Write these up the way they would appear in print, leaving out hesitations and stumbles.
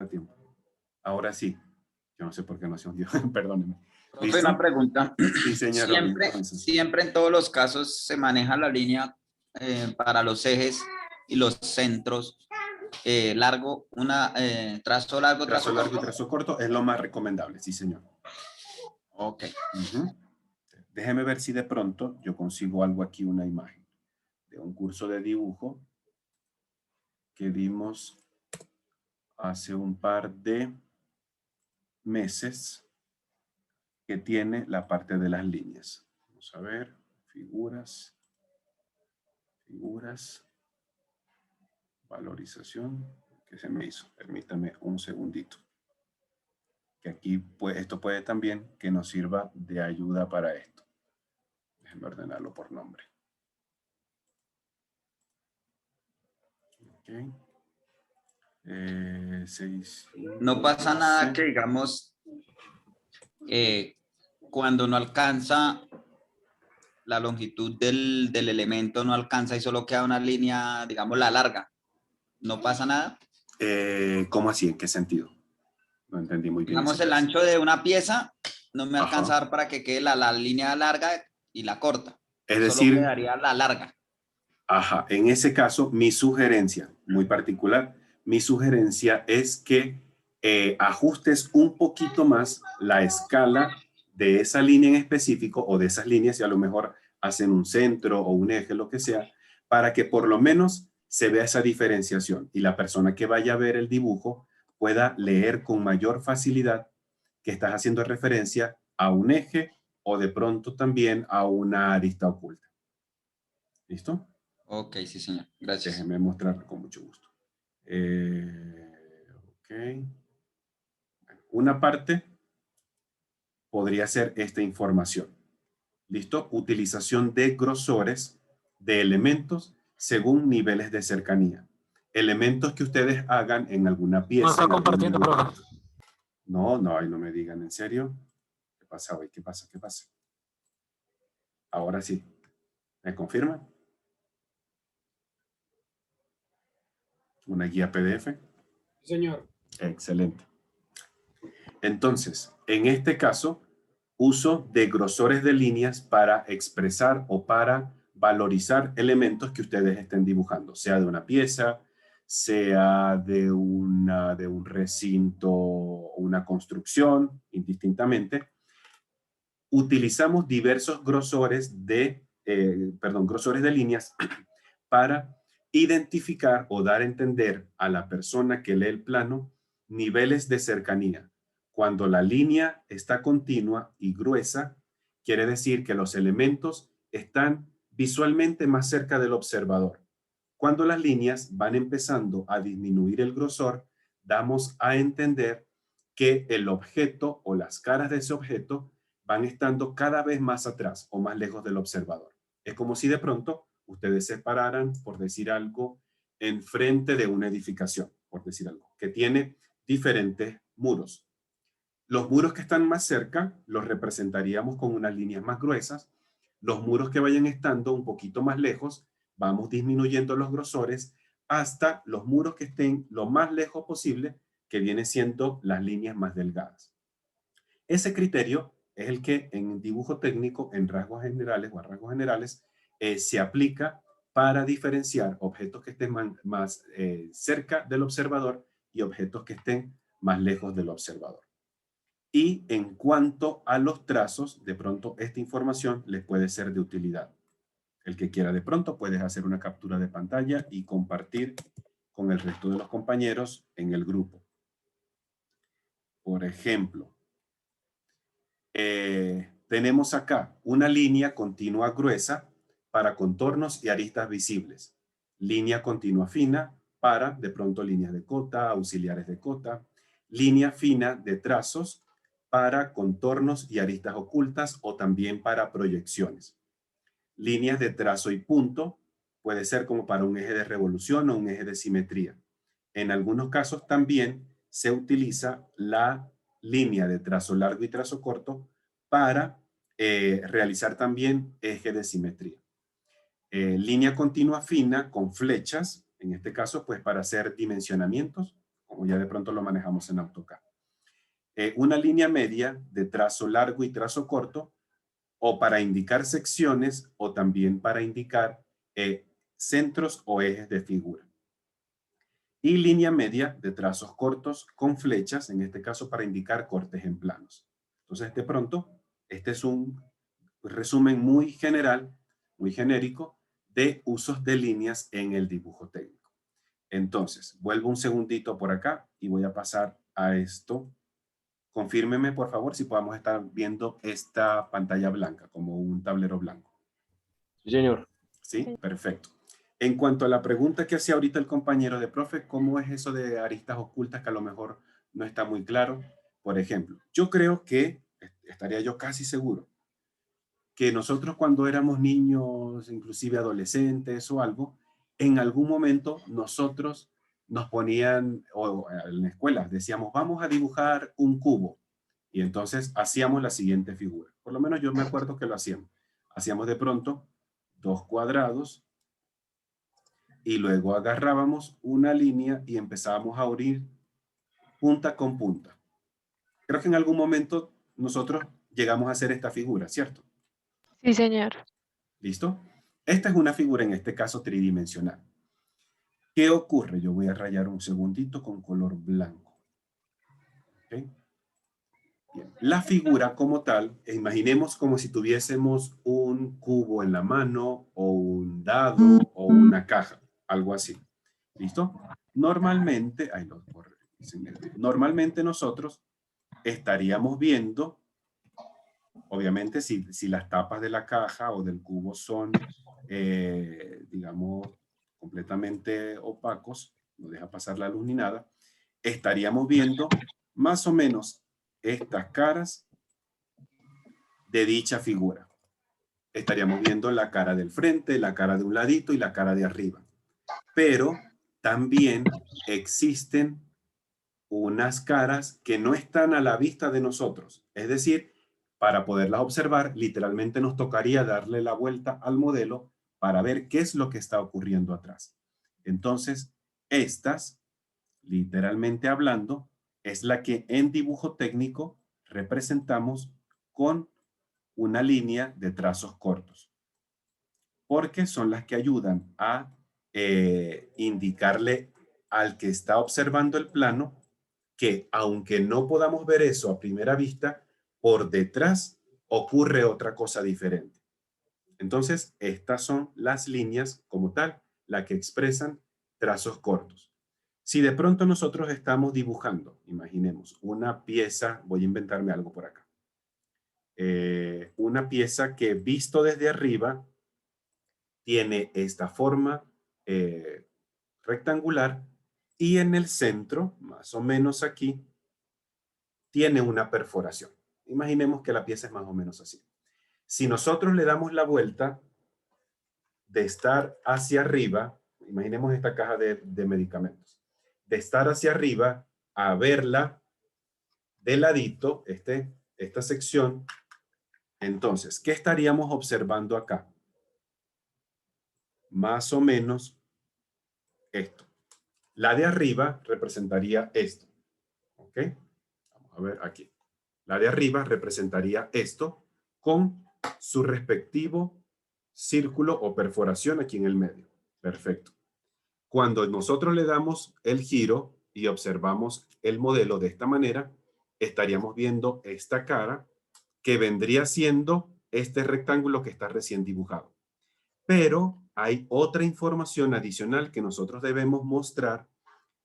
tiempo. Ahora sí. Yo no sé por qué no se hundió. Perdónenme. Profe, una pregunta. Sí, señor. Siempre en todos los casos se maneja la línea para los ejes y los centros largo, trazo largo, trazo largo y trazo corto es lo más recomendable, sí, señor. Ok. Déjeme ver si de pronto yo consigo algo aquí, una imagen de un curso de dibujo que dimos hace un par de meses que tiene la parte de las líneas. Vamos a ver, figuras, valorización, ¿qué se me hizo? Permítame un segundito. Que aquí, pues, esto puede también que nos sirva de ayuda para esto. Déjenme ordenarlo por nombre. Ok. 6. No pasa nada que, digamos, cuando no alcanza la longitud del elemento, no alcanza y solo queda una línea, digamos, la larga. ¿No pasa nada? ¿Cómo así? ¿En qué sentido? No entendí muy bien. Digamos, el ancho de una pieza no me alcanza a dar para que quede la línea larga y la corta. Es solo decir, quedaría la larga. Ajá, en ese caso, mi sugerencia, muy particular, mi sugerencia es que ajustes un poquito más la escala de esa línea en específico o de esas líneas, y a lo mejor hacen un centro o un eje, lo que sea, para que por lo menos se vea esa diferenciación y la persona que vaya a ver el dibujo pueda leer con mayor facilidad que estás haciendo referencia a un eje o de pronto también a una arista oculta. ¿Listo? Ok, sí, señor. Gracias. Déjenme mostrar con mucho gusto. Ok. Una parte podría ser esta información. ¿Listo? Utilización de grosores de elementos según niveles de cercanía. Elementos que ustedes hagan en alguna pieza. No está compartiendo, profe. No, no me digan, ¿en serio? ¿Qué pasa hoy? ¿Qué pasa? Ahora sí. ¿Me confirman? ¿Una guía PDF? Señor. Excelente. Entonces, en este caso, uso de grosores de líneas para expresar o para valorizar elementos que ustedes estén dibujando, sea de una pieza, sea de un recinto o una construcción, indistintamente. Utilizamos diversos grosores grosores de líneas para identificar o dar a entender a la persona que lee el plano niveles de cercanía. Cuando la línea está continua y gruesa, quiere decir que los elementos están visualmente más cerca del observador. Cuando las líneas van empezando a disminuir el grosor, damos a entender que el objeto o las caras de ese objeto van estando cada vez más atrás o más lejos del observador. Es como si de pronto ustedes se pararan, por decir algo, enfrente de una edificación, por decir algo, que tiene diferentes muros. Los muros que están más cerca los representaríamos con unas líneas más gruesas. Los muros que vayan estando un poquito más lejos, vamos disminuyendo los grosores hasta los muros que estén lo más lejos posible, que viene siendo las líneas más delgadas. Ese criterio es el que en dibujo técnico, en rasgos generales o a rasgos generales, se aplica para diferenciar objetos que estén más cerca del observador y objetos que estén más lejos del observador. Y en cuanto a los trazos, de pronto esta información les puede ser de utilidad. El que quiera de pronto puede hacer una captura de pantalla y compartir con el resto de los compañeros en el grupo. Por ejemplo, tenemos acá una línea continua gruesa para contornos y aristas visibles. Línea continua fina para, de pronto, líneas de cota, auxiliares de cota. Línea fina de trazos para contornos y aristas ocultas o también para proyecciones. Líneas de trazo y punto puede ser como para un eje de revolución o un eje de simetría. En algunos casos también se utiliza la línea de trazo largo y trazo corto para realizar también eje de simetría. Línea continua fina con flechas, en este caso pues para hacer dimensionamientos o ya de pronto lo manejamos en AutoCAD. Una línea media de trazo largo y trazo corto, o para indicar secciones, o también para indicar centros o ejes de figura. Y línea media de trazos cortos con flechas, en este caso para indicar cortes en planos. Entonces, de pronto, este es un resumen muy general, muy genérico, de usos de líneas en el dibujo técnico. Entonces, vuelvo un segundito por acá y voy a pasar a esto. Confírmeme, por favor, si podamos estar viendo esta pantalla blanca, como un tablero blanco. Sí, señor. ¿Sí? Perfecto. En cuanto a la pregunta que hacía ahorita el compañero de profe, ¿cómo es eso de aristas ocultas que a lo mejor no está muy claro? Por ejemplo, yo creo que, estaría yo casi seguro, que nosotros cuando éramos niños, inclusive adolescentes o algo, en algún momento nosotros nos ponían, o en la escuela, decíamos, vamos a dibujar un cubo. Y entonces hacíamos la siguiente figura. Por lo menos yo me acuerdo que lo hacíamos. Hacíamos de pronto 2 cuadrados y luego agarrábamos una línea y empezábamos a unir punta con punta. Creo que en algún momento nosotros llegamos a hacer esta figura, ¿cierto? Sí, señor. ¿Listo? Esta es una figura, en este caso, tridimensional. ¿Qué ocurre? Yo voy a rayar un segundito con color blanco. ¿Okay? Bien. La figura como tal, imaginemos como si tuviésemos un cubo en la mano, o un dado, o una caja, algo así. ¿Listo? Normalmente, normalmente nosotros estaríamos viendo, obviamente, si las tapas de la caja o del cubo son, digamos, completamente opacos, no deja pasar la luz ni nada, estaríamos viendo más o menos estas caras de dicha figura. Estaríamos viendo la cara del frente, la cara de un ladito y la cara de arriba. Pero también existen unas caras que no están a la vista de nosotros. Es decir, para poderlas observar, literalmente nos tocaría darle la vuelta al modelo para ver qué es lo que está ocurriendo atrás. Entonces, estas, literalmente hablando, es la que en dibujo técnico representamos con una línea de trazos cortos, porque son las que ayudan a indicarle al que está observando el plano que, aunque no podamos ver eso a primera vista, por detrás ocurre otra cosa diferente. Entonces, estas son las líneas como tal, las que expresan trazos cortos. Si de pronto nosotros estamos dibujando, imaginemos, una pieza, voy a inventarme algo por acá, una pieza que visto desde arriba tiene esta forma rectangular, y en el centro, más o menos aquí, tiene una perforación. Imaginemos que la pieza es más o menos así. Si nosotros le damos la vuelta de estar hacia arriba, imaginemos esta caja de medicamentos, de estar hacia arriba a verla de ladito, esta sección, entonces, ¿qué estaríamos observando acá? Más o menos esto. La de arriba representaría esto. ¿Ok? Vamos a ver aquí. La de arriba representaría esto con su respectivo círculo o perforación aquí en el medio. Perfecto. Cuando nosotros le damos el giro y observamos el modelo de esta manera, estaríamos viendo esta cara que vendría siendo este rectángulo que está recién dibujado. Pero hay otra información adicional que nosotros debemos mostrar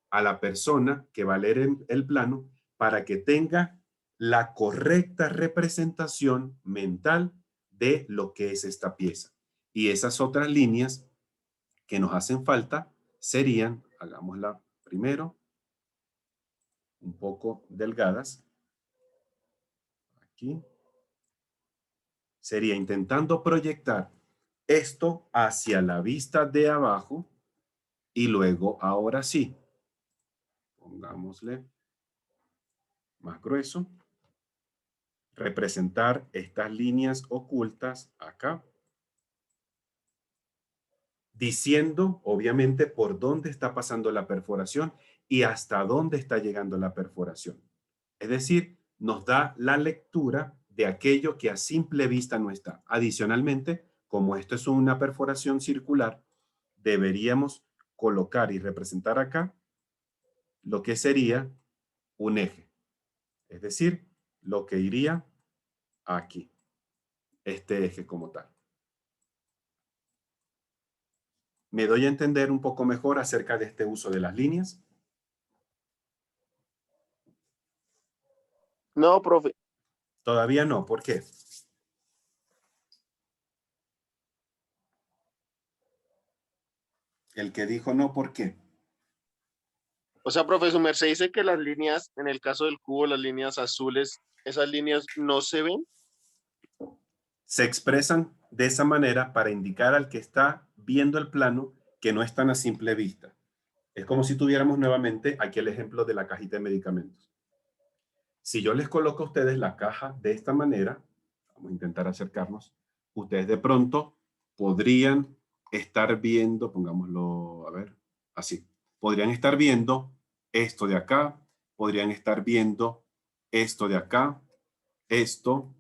a la persona que va a leer el plano para que tenga la correcta representación mental de lo que es esta pieza. Y esas otras líneas que nos hacen falta serían, hagámosla primero, un poco delgadas. Aquí. Sería intentando proyectar esto hacia la vista de abajo y luego, ahora sí, pongámosle más grueso, representar estas líneas ocultas acá, diciendo obviamente por dónde está pasando la perforación y hasta dónde está llegando la perforación. Es decir, nos da la lectura de aquello que a simple vista no está. Adicionalmente, como esto es una perforación circular, deberíamos colocar y representar acá lo que sería un eje. Es decir, lo que iría aquí, este eje como tal. ¿Me doy a entender un poco mejor acerca de este uso de las líneas? No, profe. Todavía no. ¿Por qué? El que dijo no, ¿por qué? O sea, profesor Merced dice que las líneas, en el caso del cubo, las líneas azules, esas líneas no se ven. Se expresan de esa manera para indicar al que está viendo el plano que no están a simple vista. Es como si tuviéramos nuevamente aquí el ejemplo de la cajita de medicamentos. Si yo les coloco a ustedes la caja de esta manera, vamos a intentar acercarnos, ustedes de pronto podrían estar viendo, pongámoslo, a ver, así, podrían estar viendo esto de acá, podrían estar viendo esto de acá, esto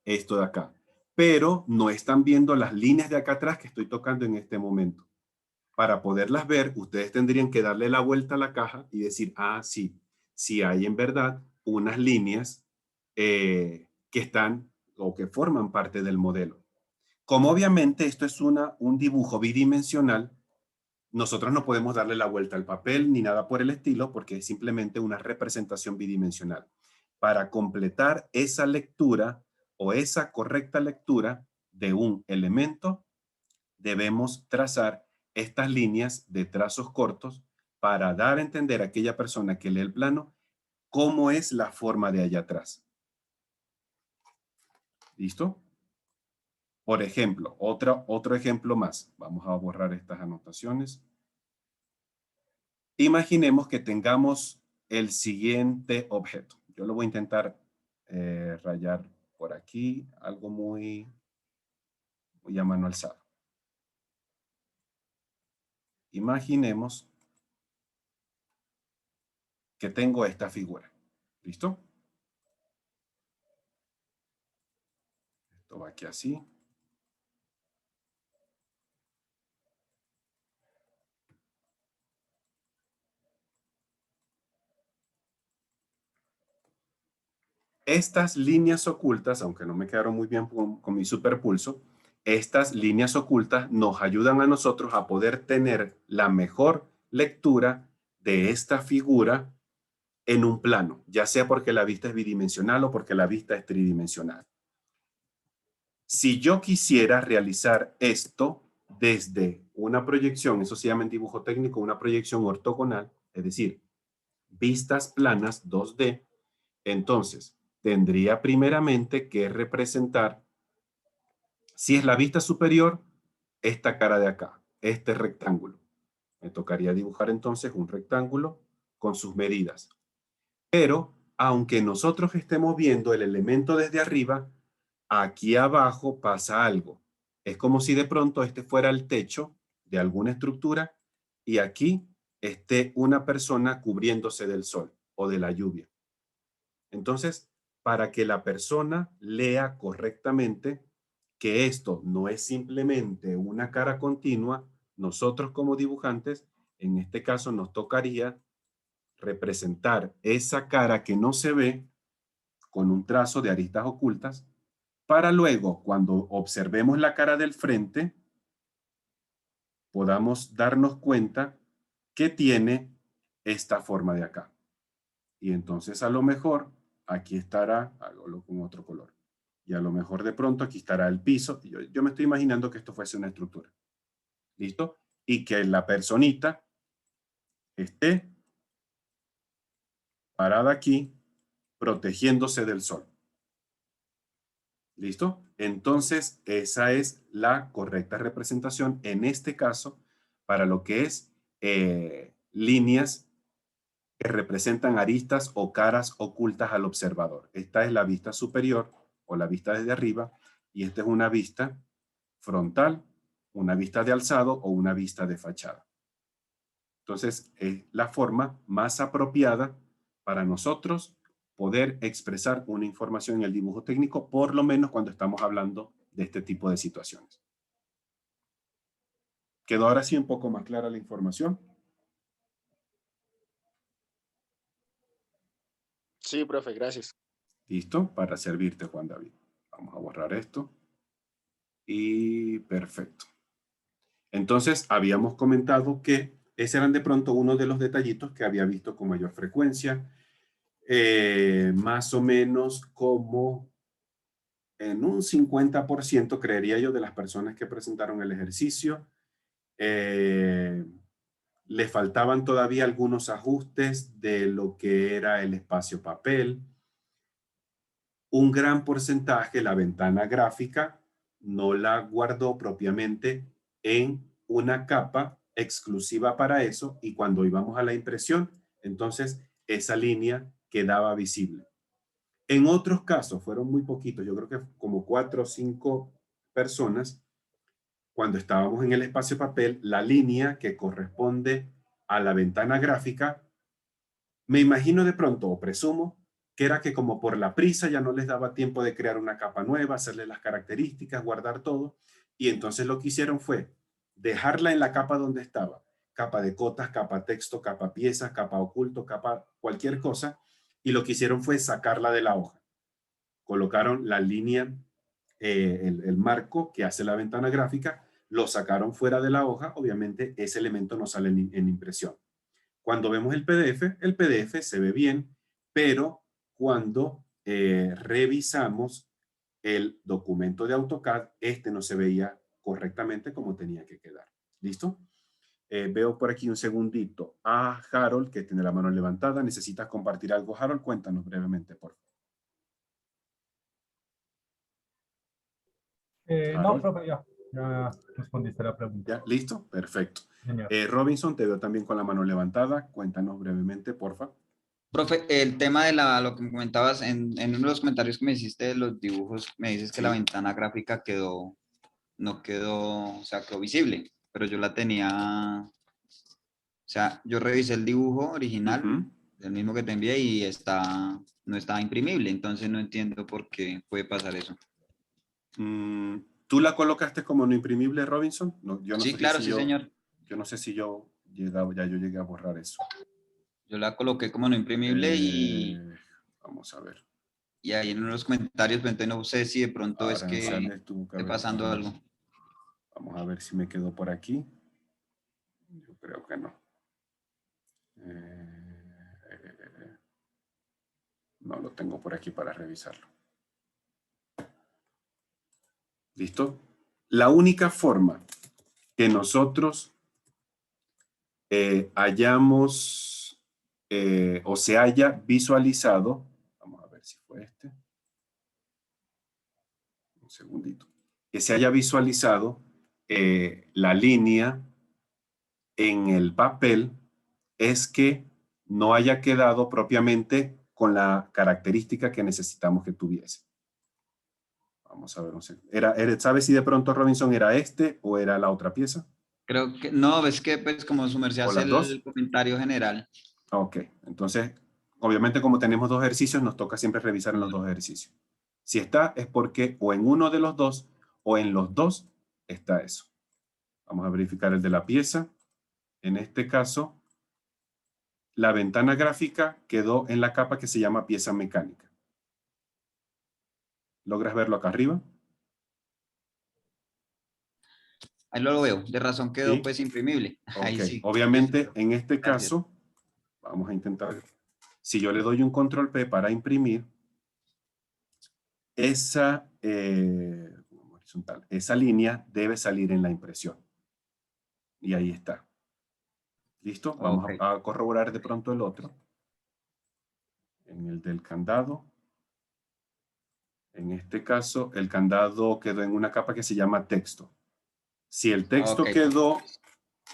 de acá, pero no están viendo las líneas de acá atrás que estoy tocando en este momento. Para poderlas ver, ustedes tendrían que darle la vuelta a la caja y decir, ah, sí, sí hay en verdad unas líneas que están o que forman parte del modelo. Como obviamente esto es un dibujo bidimensional, nosotros no podemos darle la vuelta al papel ni nada por el estilo porque es simplemente una representación bidimensional. Para completar esa lectura o esa correcta lectura de un elemento, debemos trazar estas líneas de trazos cortos para dar a entender a aquella persona que lee el plano cómo es la forma de allá atrás. ¿Listo? Por ejemplo, otro ejemplo más. Vamos a borrar estas anotaciones. Imaginemos que tengamos el siguiente objeto. Yo lo voy a intentar rayar por aquí, algo muy a mano alzada. Imaginemos que tengo esta figura. ¿Listo? Esto va aquí así. Estas líneas ocultas, aunque no me quedaron muy bien con mi superpulso, estas líneas ocultas nos ayudan a nosotros a poder tener la mejor lectura de esta figura en un plano, ya sea porque la vista es bidimensional o porque la vista es tridimensional. Si yo quisiera realizar esto desde una proyección, eso se llama en dibujo técnico una proyección ortogonal, es decir, vistas planas 2D, entonces tendría primeramente que representar, si es la vista superior, esta cara de acá, este rectángulo. Me tocaría dibujar entonces un rectángulo con sus medidas. Pero, aunque nosotros estemos viendo el elemento desde arriba, aquí abajo pasa algo. Es como si de pronto este fuera el techo de alguna estructura y aquí esté una persona cubriéndose del sol o de la lluvia. Entonces, para que la persona lea correctamente que esto no es simplemente una cara continua, nosotros como dibujantes, en este caso nos tocaría representar esa cara que no se ve con un trazo de aristas ocultas, para luego, cuando observemos la cara del frente, podamos darnos cuenta que tiene esta forma de acá. Y entonces a lo mejor aquí estará, hágalo con otro color. Y a lo mejor de pronto aquí estará el piso. Yo me estoy imaginando que esto fuese una estructura. ¿Listo? Y que la personita esté parada aquí, protegiéndose del sol. ¿Listo? Entonces, esa es la correcta representación, en este caso, para lo que es líneas que representan aristas o caras ocultas al observador. Esta es la vista superior o la vista desde arriba y esta es una vista frontal, una vista de alzado o una vista de fachada. Entonces, es la forma más apropiada para nosotros poder expresar una información en el dibujo técnico, por lo menos cuando estamos hablando de este tipo de situaciones. ¿Quedó ahora sí un poco más clara la información? Sí, profe, gracias. Listo, para servirte, Juan David. Vamos a borrar esto. Y perfecto. Entonces, habíamos comentado que ese eran de pronto uno de los detallitos que había visto con mayor frecuencia, más o menos como en un 50%, creería yo, de las personas que presentaron el ejercicio. Le faltaban todavía algunos ajustes de lo que era el espacio papel. Un gran porcentaje, la ventana gráfica, no la guardó propiamente en una capa exclusiva para eso, y cuando íbamos a la impresión, entonces esa línea quedaba visible. En otros casos, fueron muy poquitos, yo creo que como 4 o 5 personas, cuando estábamos en el espacio papel, la línea que corresponde a la ventana gráfica, me imagino de pronto, o presumo, que era que como por la prisa ya no les daba tiempo de crear una capa nueva, hacerle las características, guardar todo, y entonces lo que hicieron fue dejarla en la capa donde estaba, capa de cotas, capa texto, capa piezas, capa oculto, capa cualquier cosa, y lo que hicieron fue sacarla de la hoja. Colocaron la línea, el marco que hace la ventana gráfica, lo sacaron fuera de la hoja, obviamente ese elemento no sale en impresión. Cuando vemos el PDF se ve bien, pero cuando revisamos el documento de AutoCAD, este no se veía correctamente como tenía que quedar. ¿Listo? Veo por aquí un segundito a Harold, que tiene la mano levantada. ¿Necesitas compartir algo, Harold? Cuéntanos brevemente, por favor. No, Harold. profe, ya respondiste la pregunta. ¿Ya? ¿Listo? Perfecto. Señor. Robinson, te veo también con la mano levantada. Cuéntanos brevemente, por favor. Profe, el tema de lo que me comentabas en uno de los comentarios que me hiciste de los dibujos, me dices que Sí. la ventana gráfica no quedó, o sea, quedó visible, pero yo la tenía, o sea, yo revisé el dibujo original, el mismo que te envié, y no estaba imprimible, entonces no entiendo por qué puede pasar eso. ¿Tú la colocaste como no imprimible, Robinson? No, yo no Sí, sé claro, si sí, señor. Yo no sé si yo llegué a borrar eso. Yo la coloqué como no imprimible Vamos a ver. y ahí en los comentarios, pues entonces no sé si de pronto es que Aranzales tuvo que esté haber pasando estado. algo. Vamos a ver si me quedó por aquí. Yo creo que no. No lo tengo por aquí para revisarlo. ¿Listo? La única forma que nosotros hayamos o se haya visualizado, vamos a ver si fue este, un segundito, que se haya visualizado la línea en el papel es que no haya quedado propiamente con la característica que necesitamos que tuviese. Vamos a ver un segundo. ¿Sabes si de pronto, Robinson, era este o era la otra pieza? Creo que no, es que pues como su merced ¿O hace las dos? el comentario general. Ok, entonces, obviamente como tenemos dos ejercicios, nos toca siempre revisar en los dos ejercicios. Si está, es porque o en uno de los dos o en los dos está eso. Vamos a verificar el de la pieza. En este caso, la ventana gráfica quedó en la capa que se llama pieza mecánica. ¿Logras verlo acá arriba? Ahí lo veo, de razón quedó ¿Sí? pues imprimible. Ahí Ok, sí. obviamente en este Gracias. caso, vamos a intentar, si yo le doy un control P para imprimir, esa línea debe salir en la impresión. Y ahí está. ¿Listo? Vamos Ok. a corroborar de pronto el otro. En el del candado. En este caso, el candado quedó en una capa que se llama texto. Si el texto Ok. quedó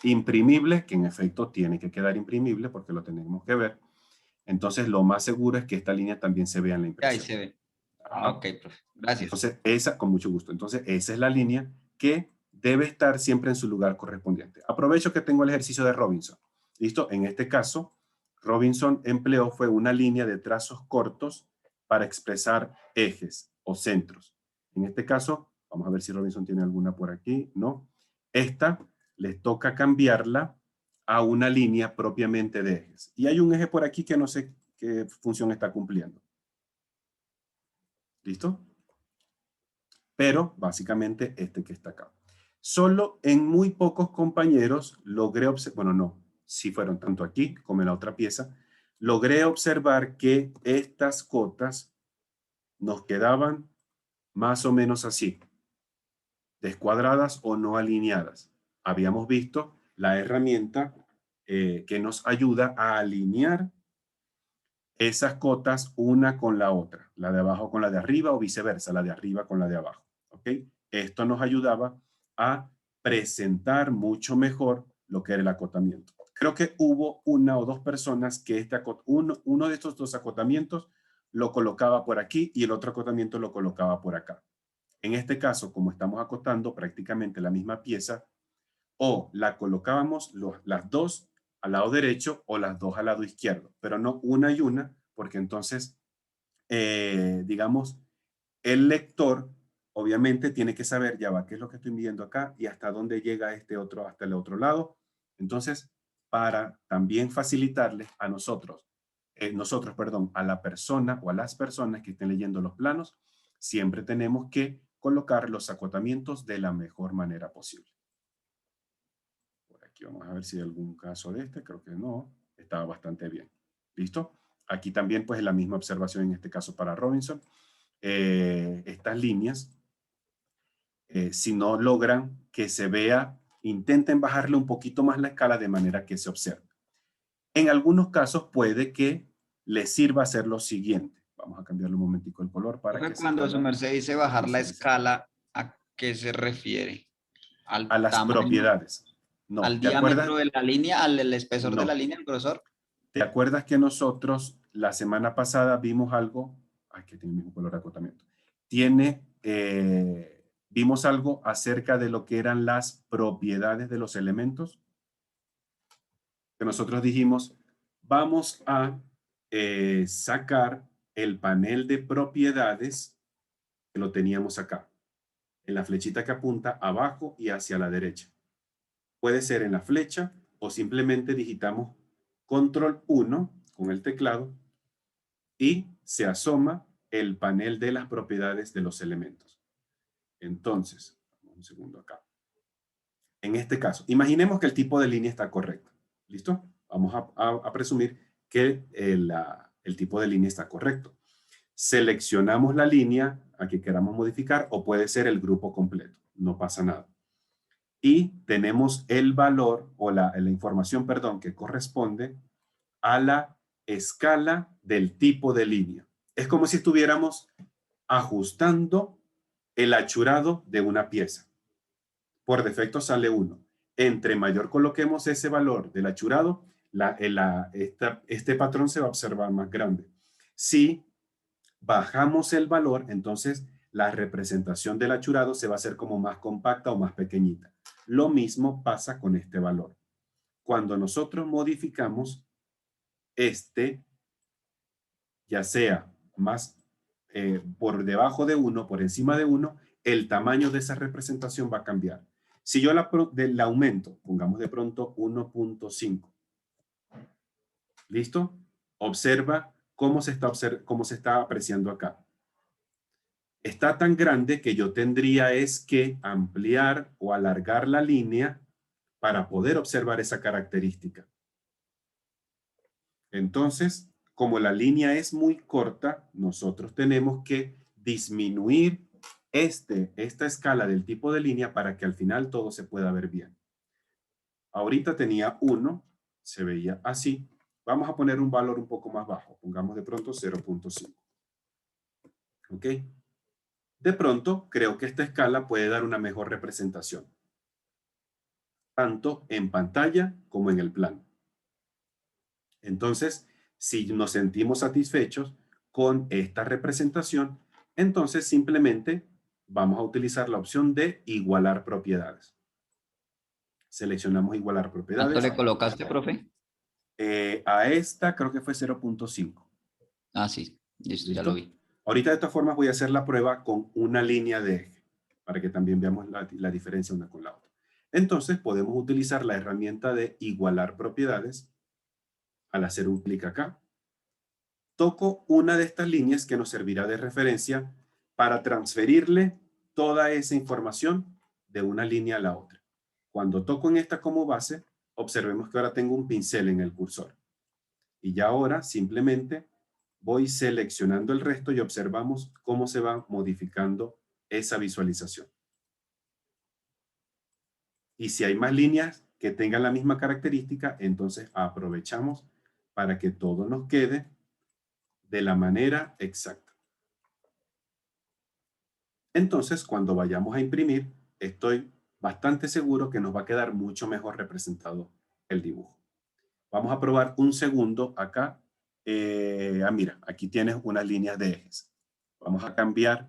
imprimible, que en efecto tiene que quedar imprimible porque lo tenemos que ver, entonces lo más seguro es que esta línea también se vea en la Ahí impresión. se ve. Ajá. Ok, profe. Gracias. Entonces, esa, con mucho gusto. Entonces, esa es la línea que debe estar siempre en su lugar correspondiente. Aprovecho que tengo el ejercicio de Robinson. ¿Listo? En este caso, Robinson empleó fue una línea de trazos cortos para expresar ejes o centros. En este caso, vamos a ver si Robinson tiene alguna por aquí. No. Esta les toca cambiarla a una línea propiamente de ejes. Y hay un eje por aquí que no sé qué función está cumpliendo. ¿Listo? Pero básicamente este que está acá. Solo en muy pocos compañeros logré observar, bueno, no, sí fueron tanto aquí como en la otra pieza, logré observar que estas cotas nos quedaban más o menos así, descuadradas o no alineadas. Habíamos visto la herramienta que nos ayuda a alinear esas cotas una con la otra, la de abajo con la de arriba o viceversa, la de arriba con la de abajo. ¿Ok? Esto nos ayudaba a presentar mucho mejor lo que era el acotamiento. Creo que hubo una o dos personas que uno de estos dos acotamientos lo colocaba por aquí y el otro acotamiento lo colocaba por acá. En este caso, como estamos acotando prácticamente la misma pieza, o la colocábamos las dos al lado derecho o las dos al lado izquierdo, pero no una y una, porque entonces, digamos, el lector obviamente tiene que saber, ya va, qué es lo que estoy midiendo acá y hasta dónde llega este otro, hasta el otro lado. Entonces, para también facilitarles a nosotros, perdón, a la persona o a las personas que estén leyendo los planos, siempre tenemos que colocar los acotamientos de la mejor manera posible. Por aquí vamos a ver si hay algún caso de este, creo que no, estaba bastante bien. ¿Listo? Aquí también pues la misma observación en este caso para Robinson. Estas líneas, si no logran que se vea, intenten bajarle un poquito más la escala de manera que se observe. En algunos casos puede que les sirva hacer lo siguiente. Vamos a cambiarle un momentico el color para que Cuando su merced dice bajar la visualice. escala, ¿a qué se refiere? ¿Al a las tamaño, propiedades. No, al ¿te acuerdas? diámetro de la línea, al el espesor de la No. línea, el grosor? ¿Te acuerdas que nosotros la semana pasada vimos algo? Ay, que tiene el mismo color de acotamiento. Vimos algo acerca de lo que eran las propiedades de los elementos. Que nosotros dijimos, vamos a sacar el panel de propiedades que lo teníamos acá, en la flechita que apunta abajo y hacia la derecha. Puede ser en la flecha o simplemente digitamos control 1 con el teclado y se asoma el panel de las propiedades de los elementos. Entonces, un segundo acá. En este caso, imaginemos que el tipo de línea está correcto. ¿Listo? Vamos a presumir que el tipo de línea está correcto. Seleccionamos la línea a que queramos modificar o puede ser el grupo completo. No pasa nada. Y tenemos el valor o la información, perdón, que corresponde a la escala del tipo de línea. Es como si estuviéramos ajustando el achurado de una pieza. Por defecto sale 1. Entre mayor coloquemos ese valor del achurado, este patrón se va a observar más grande. Si bajamos el valor, entonces la representación del achurado se va a hacer como más compacta o más pequeñita. Lo mismo pasa con este valor. Cuando nosotros modificamos ya sea más por debajo de 1, por encima de 1, el tamaño de esa representación va a cambiar. Si yo la aumento, pongamos de pronto 1.5. ¿Listo? Observa cómo se está apreciando acá. Está tan grande que yo tendría que ampliar o alargar la línea para poder observar esa característica. Entonces, como la línea es muy corta, nosotros tenemos que disminuir esta escala del tipo de línea para que al final todo se pueda ver bien. Ahorita tenía 1, se veía así. Vamos a poner un valor un poco más bajo. Pongamos de pronto 0.5. ¿Ok? De pronto, creo que esta escala puede dar una mejor representación, tanto en pantalla como en el plano. Entonces, si nos sentimos satisfechos con esta representación, entonces simplemente vamos a utilizar la opción de igualar propiedades. Seleccionamos igualar propiedades. ¿Cuánto le colocaste, profe? A esta creo que fue 0.5. Ah, sí, listo, ya ¿Listo? lo vi. Ahorita de todas formas voy a hacer la prueba con una línea de eje, para que también veamos la diferencia una con la otra. Entonces podemos utilizar la herramienta de igualar propiedades al hacer un clic acá. Toco una de estas líneas que nos servirá de referencia para transferirle toda esa información de una línea a la otra. Cuando toco en esta como base, observemos que ahora tengo un pincel en el cursor. Y ya ahora simplemente voy seleccionando el resto y observamos cómo se va modificando esa visualización. Y si hay más líneas que tengan la misma característica, entonces aprovechamos para que todo nos quede de la manera exacta. Entonces, cuando vayamos a imprimir, estoy bastante seguro que nos va a quedar mucho mejor representado el dibujo. Vamos a probar un segundo acá. Mira, aquí tienes unas líneas de ejes. Vamos a cambiar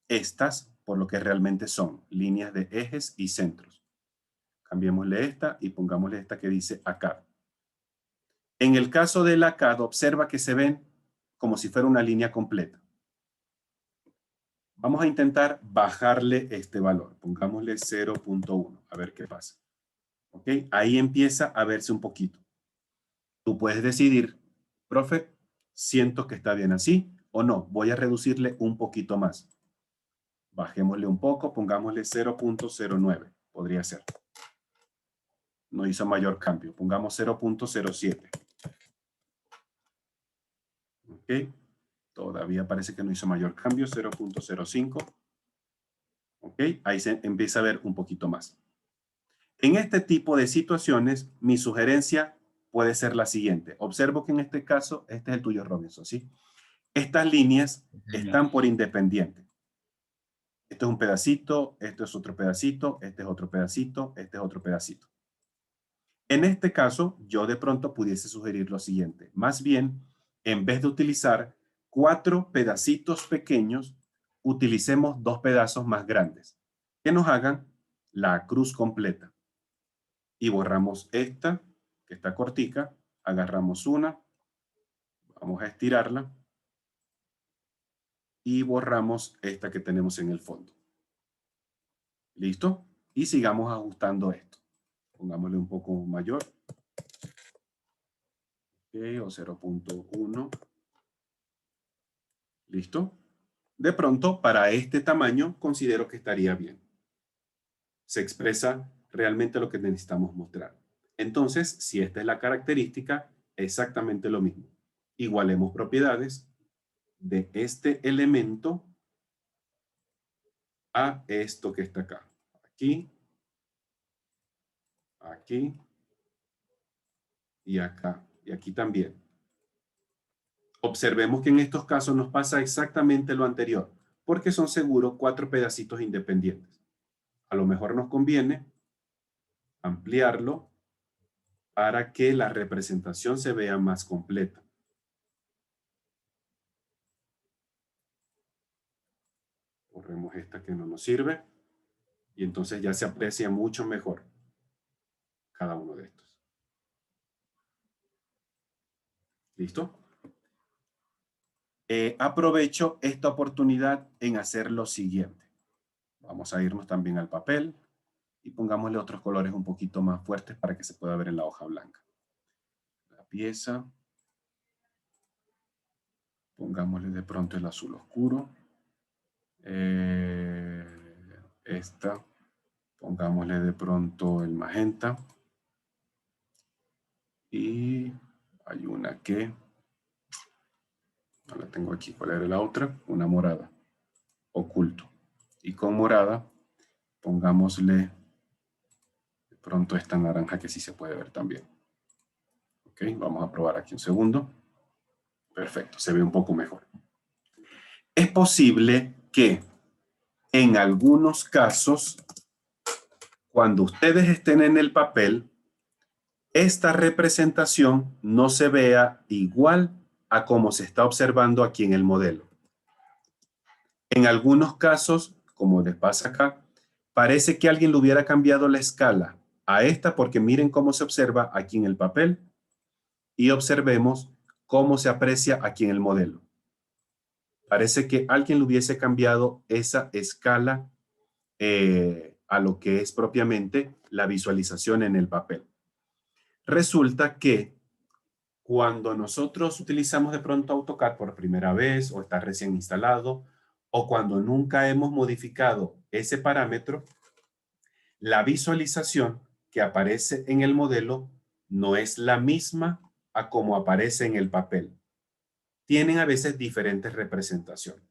estas por lo que realmente son, líneas de ejes y centros. Cambiémosle esta y pongámosle esta que dice ACAD. En el caso del ACAD, observa que se ven como si fuera una línea completa. Vamos a intentar bajarle este valor. Pongámosle 0.1, a ver qué pasa. ¿Ok? Ahí empieza a verse un poquito. Tú puedes decidir, profe, siento que está bien así o no. Voy a reducirle un poquito más. Bajémosle un poco, pongámosle 0.09. Podría ser. No hizo mayor cambio. Pongamos 0.07. ¿Ok? Todavía parece que no hizo mayor cambio. 0.05. ¿Ok? Ahí se empieza a ver un poquito más. En este tipo de situaciones, mi sugerencia puede ser la siguiente. Observo que en este caso, este es el tuyo, Robinson, ¿sí? Estas líneas están por independiente. Este es un pedacito, este es otro pedacito, este es otro pedacito, este es otro pedacito. En este caso, yo de pronto pudiese sugerir lo siguiente. Más bien, en vez de utilizar 4 pedacitos pequeños, utilicemos 2 pedazos más grandes que nos hagan la cruz completa. Y borramos esta, que está cortica, agarramos una, vamos a estirarla y borramos esta que tenemos en el fondo. ¿Listo? Y sigamos ajustando esto. Pongámosle un poco mayor. Okay, o 0.1. ¿Listo? De pronto, para este tamaño, considero que estaría bien. Se expresa realmente lo que necesitamos mostrar. Entonces, si esta es la característica, exactamente lo mismo. Igualemos propiedades de este elemento a esto que está acá. Aquí, aquí y acá. Y aquí también. Observemos que en estos casos nos pasa exactamente lo anterior, porque son seguro 4 pedacitos independientes. A lo mejor nos conviene ampliarlo para que la representación se vea más completa. Borremos esta que no nos sirve y entonces ya se aprecia mucho mejor cada uno de estos. ¿Listo? Aprovecho esta oportunidad en hacer lo siguiente. Vamos a irnos también al papel y pongámosle otros colores un poquito más fuertes para que se pueda ver en la hoja blanca. La pieza. Pongámosle de pronto el azul oscuro. Esta. Pongámosle de pronto el magenta. Y hay una que... no la tengo aquí. ¿Cuál era la otra? Una morada. Oculto. Y con morada, pongámosle de pronto esta naranja que sí se puede ver también. Ok, vamos a probar aquí un segundo. Perfecto, se ve un poco mejor. Es posible que en algunos casos, cuando ustedes estén en el papel, esta representación no se vea igual a como se está observando aquí en el modelo. En algunos casos, como les pasa acá, parece que alguien le hubiera cambiado la escala a esta porque miren cómo se observa aquí en el papel y observemos cómo se aprecia aquí en el modelo. Parece que alguien le hubiese cambiado esa escala a lo que es propiamente la visualización en el papel. Resulta que cuando nosotros utilizamos de pronto AutoCAD por primera vez o está recién instalado o cuando nunca hemos modificado ese parámetro, la visualización que aparece en el modelo no es la misma a como aparece en el papel. Tienen a veces diferentes representaciones.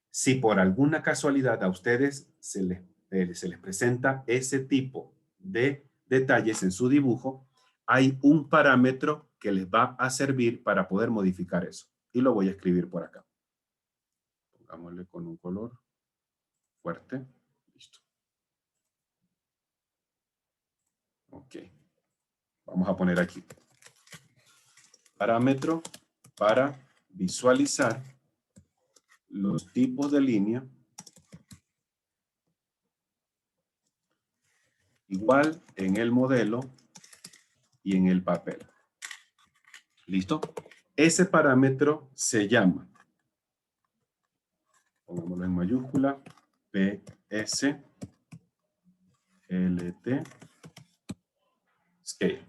Si por alguna casualidad a ustedes se les presenta ese tipo de detalles en su dibujo, hay un parámetro que les va a servir para poder modificar eso. Y lo voy a escribir por acá. Pongámosle con un color fuerte. Listo. Ok. Vamos a poner aquí. Parámetro para visualizar los tipos de línea igual en el modelo y en el papel. ¿Listo? Ese parámetro se llama, pongámoslo en mayúscula, PSLT Scale.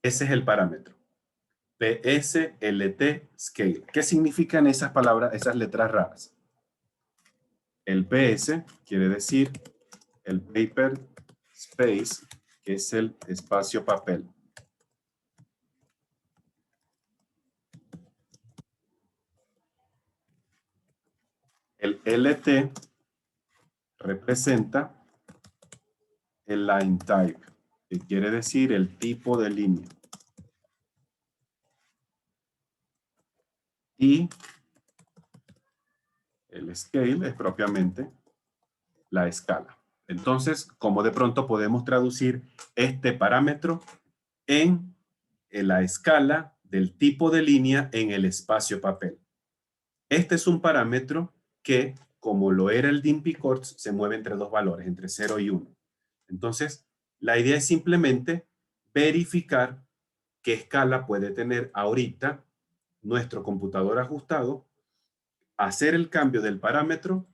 Ese es el parámetro. PSLT Scale. ¿Qué significan esas palabras, esas letras raras? El PS quiere decir el paper space, que es el espacio papel. El LT representa el line type, que quiere decir el tipo de línea. Y el scale es propiamente la escala. Entonces, ¿cómo de pronto podemos traducir este parámetro en la escala del tipo de línea en el espacio papel? Este es un parámetro que, como lo era el DIMPI-CORS, se mueve entre dos valores, entre 0 y 1. Entonces, la idea es simplemente verificar qué escala puede tener ahorita nuestro computador ajustado, hacer el cambio del parámetro,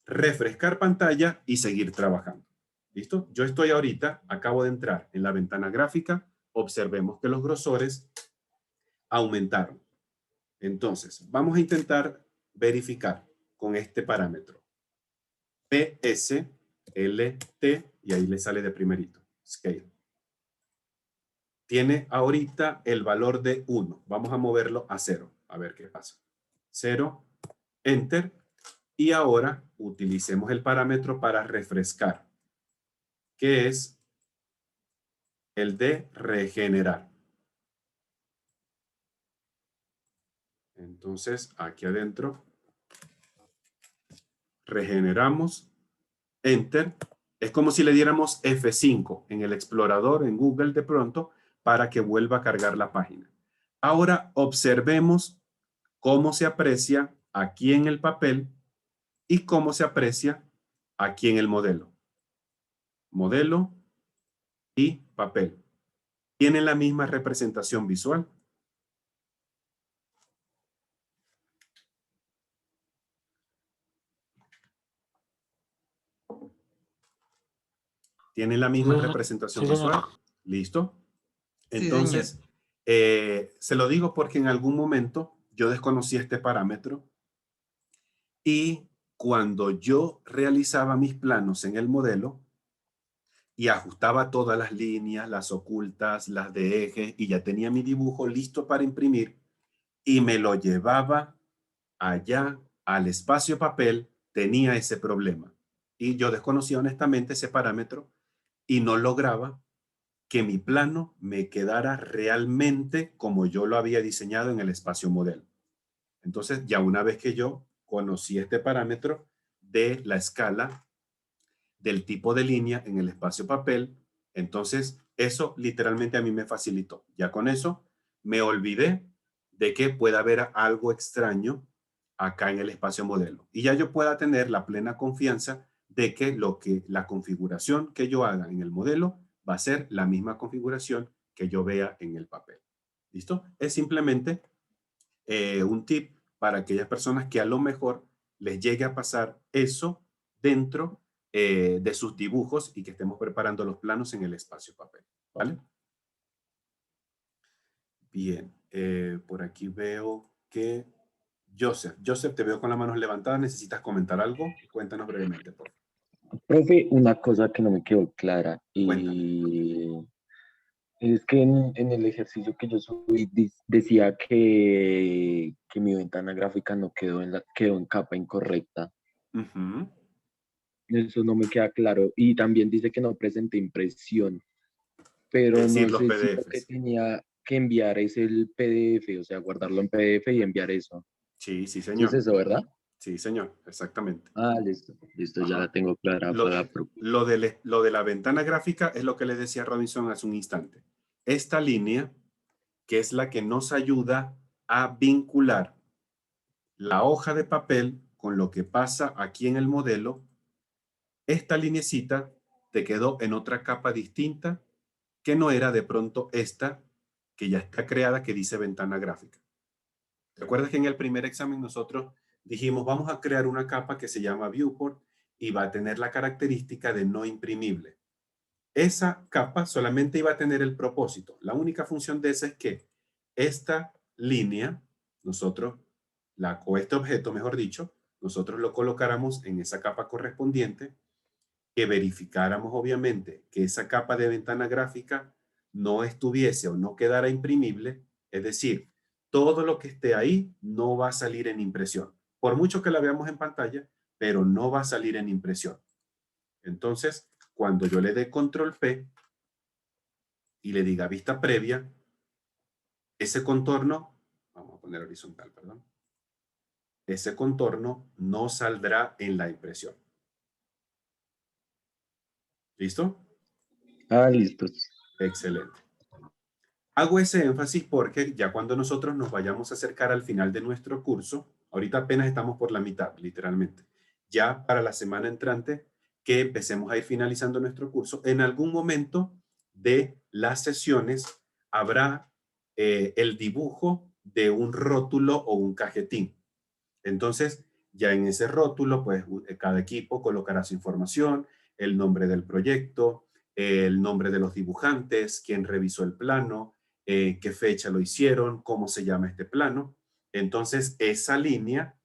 refrescar pantalla y seguir trabajando. ¿Listo? Yo estoy ahorita, acabo de entrar en la ventana gráfica, observemos que los grosores aumentaron. Entonces, vamos a intentar verificar con este parámetro. PSLT, y ahí le sale de primerito, Scale. Tiene ahorita el valor de 1. Vamos a moverlo a 0. A ver qué pasa. 0, Enter. Y ahora utilicemos el parámetro para refrescar, que es el de regenerar. Entonces, aquí adentro, regeneramos, Enter. Es como si le diéramos F5 en el explorador, en Google de pronto, para que vuelva a cargar la página. Ahora observemos cómo se aprecia aquí en el papel y cómo se aprecia aquí en el modelo. Modelo y papel. ¿Tienen la misma representación visual? ¿Tienen la misma representación visual? ¿Listo? Entonces, se lo digo porque en algún momento yo desconocí este parámetro y cuando yo realizaba mis planos en el modelo y ajustaba todas las líneas, las ocultas, las de eje, y ya tenía mi dibujo listo para imprimir y me lo llevaba allá al espacio papel, tenía ese problema. Y yo desconocía honestamente ese parámetro y no lograba que mi plano me quedara realmente como yo lo había diseñado en el espacio modelo. Entonces, ya una vez que yo conocí este parámetro de la escala del tipo de línea en el espacio papel, entonces eso literalmente a mí me facilitó. Ya con eso me olvidé de que pueda haber algo extraño acá en el espacio modelo. Y ya yo pueda tener la plena confianza de que la configuración que yo haga en el modelo va a ser la misma configuración que yo vea en el papel. ¿Listo? Es simplemente un tip para aquellas personas que a lo mejor les llegue a pasar eso dentro de sus dibujos y que estemos preparando los planos en el espacio papel, ¿vale? Bien, por aquí veo que Joseph, te veo con las manos levantadas. ¿Necesitas comentar algo? Cuéntanos brevemente, por favor. Profe, una cosa que no me quedó clara Cuéntame. y es que en el ejercicio que yo subí decía que mi ventana gráfica no quedó quedó en capa incorrecta. Ujú. Eso no me queda claro. Y también dice que no presenté impresión, Es pero decir, no los sé si lo que PDFs. tenía que enviar es el PDF, o sea, guardarlo en PDF y enviar eso. Sí, sí, Sí es señor. eso, ¿verdad? Sí, señor, exactamente. Ah, listo, listo, ya la Ajá. tengo clara Lo, para lo de la ventana gráfica es lo que le decía Robinson hace un instante. Esta línea, que es la que nos ayuda a vincular la hoja de papel con lo que pasa aquí en el modelo, esta linecita te quedó en otra capa distinta que no era de pronto esta que ya está creada que dice ventana gráfica. ¿Recuerdas que en el primer examen nosotros dijimos vamos a crear una capa que se llama viewport y va a tener la característica de no imprimible? Esa capa solamente iba a tener el propósito. La única función de esa es que esta línea, nosotros, o este objeto, mejor dicho, nosotros lo colocáramos en esa capa correspondiente, que verificáramos obviamente que esa capa de ventana gráfica no estuviese o no quedara imprimible, es decir, todo lo que esté ahí no va a salir en impresión. Por mucho que la veamos en pantalla, pero no va a salir en impresión. Entonces, cuando yo le dé control P y le diga vista previa, ese contorno, vamos a poner horizontal, perdón, ese contorno no saldrá en la impresión. ¿Listo? Ah, listo. Excelente. Hago ese énfasis porque ya cuando nosotros nos vayamos a acercar al final de nuestro curso, ahorita apenas estamos por la mitad, literalmente, ya para la semana entrante, que empecemos a ir finalizando nuestro curso, en algún momento de las sesiones habrá el dibujo de un rótulo o un cajetín. Entonces, ya en ese rótulo, pues cada equipo colocará su información, el nombre del proyecto, el nombre de los dibujantes, quién revisó el plano, qué fecha lo hicieron, cómo se llama este plano. Entonces, esa línea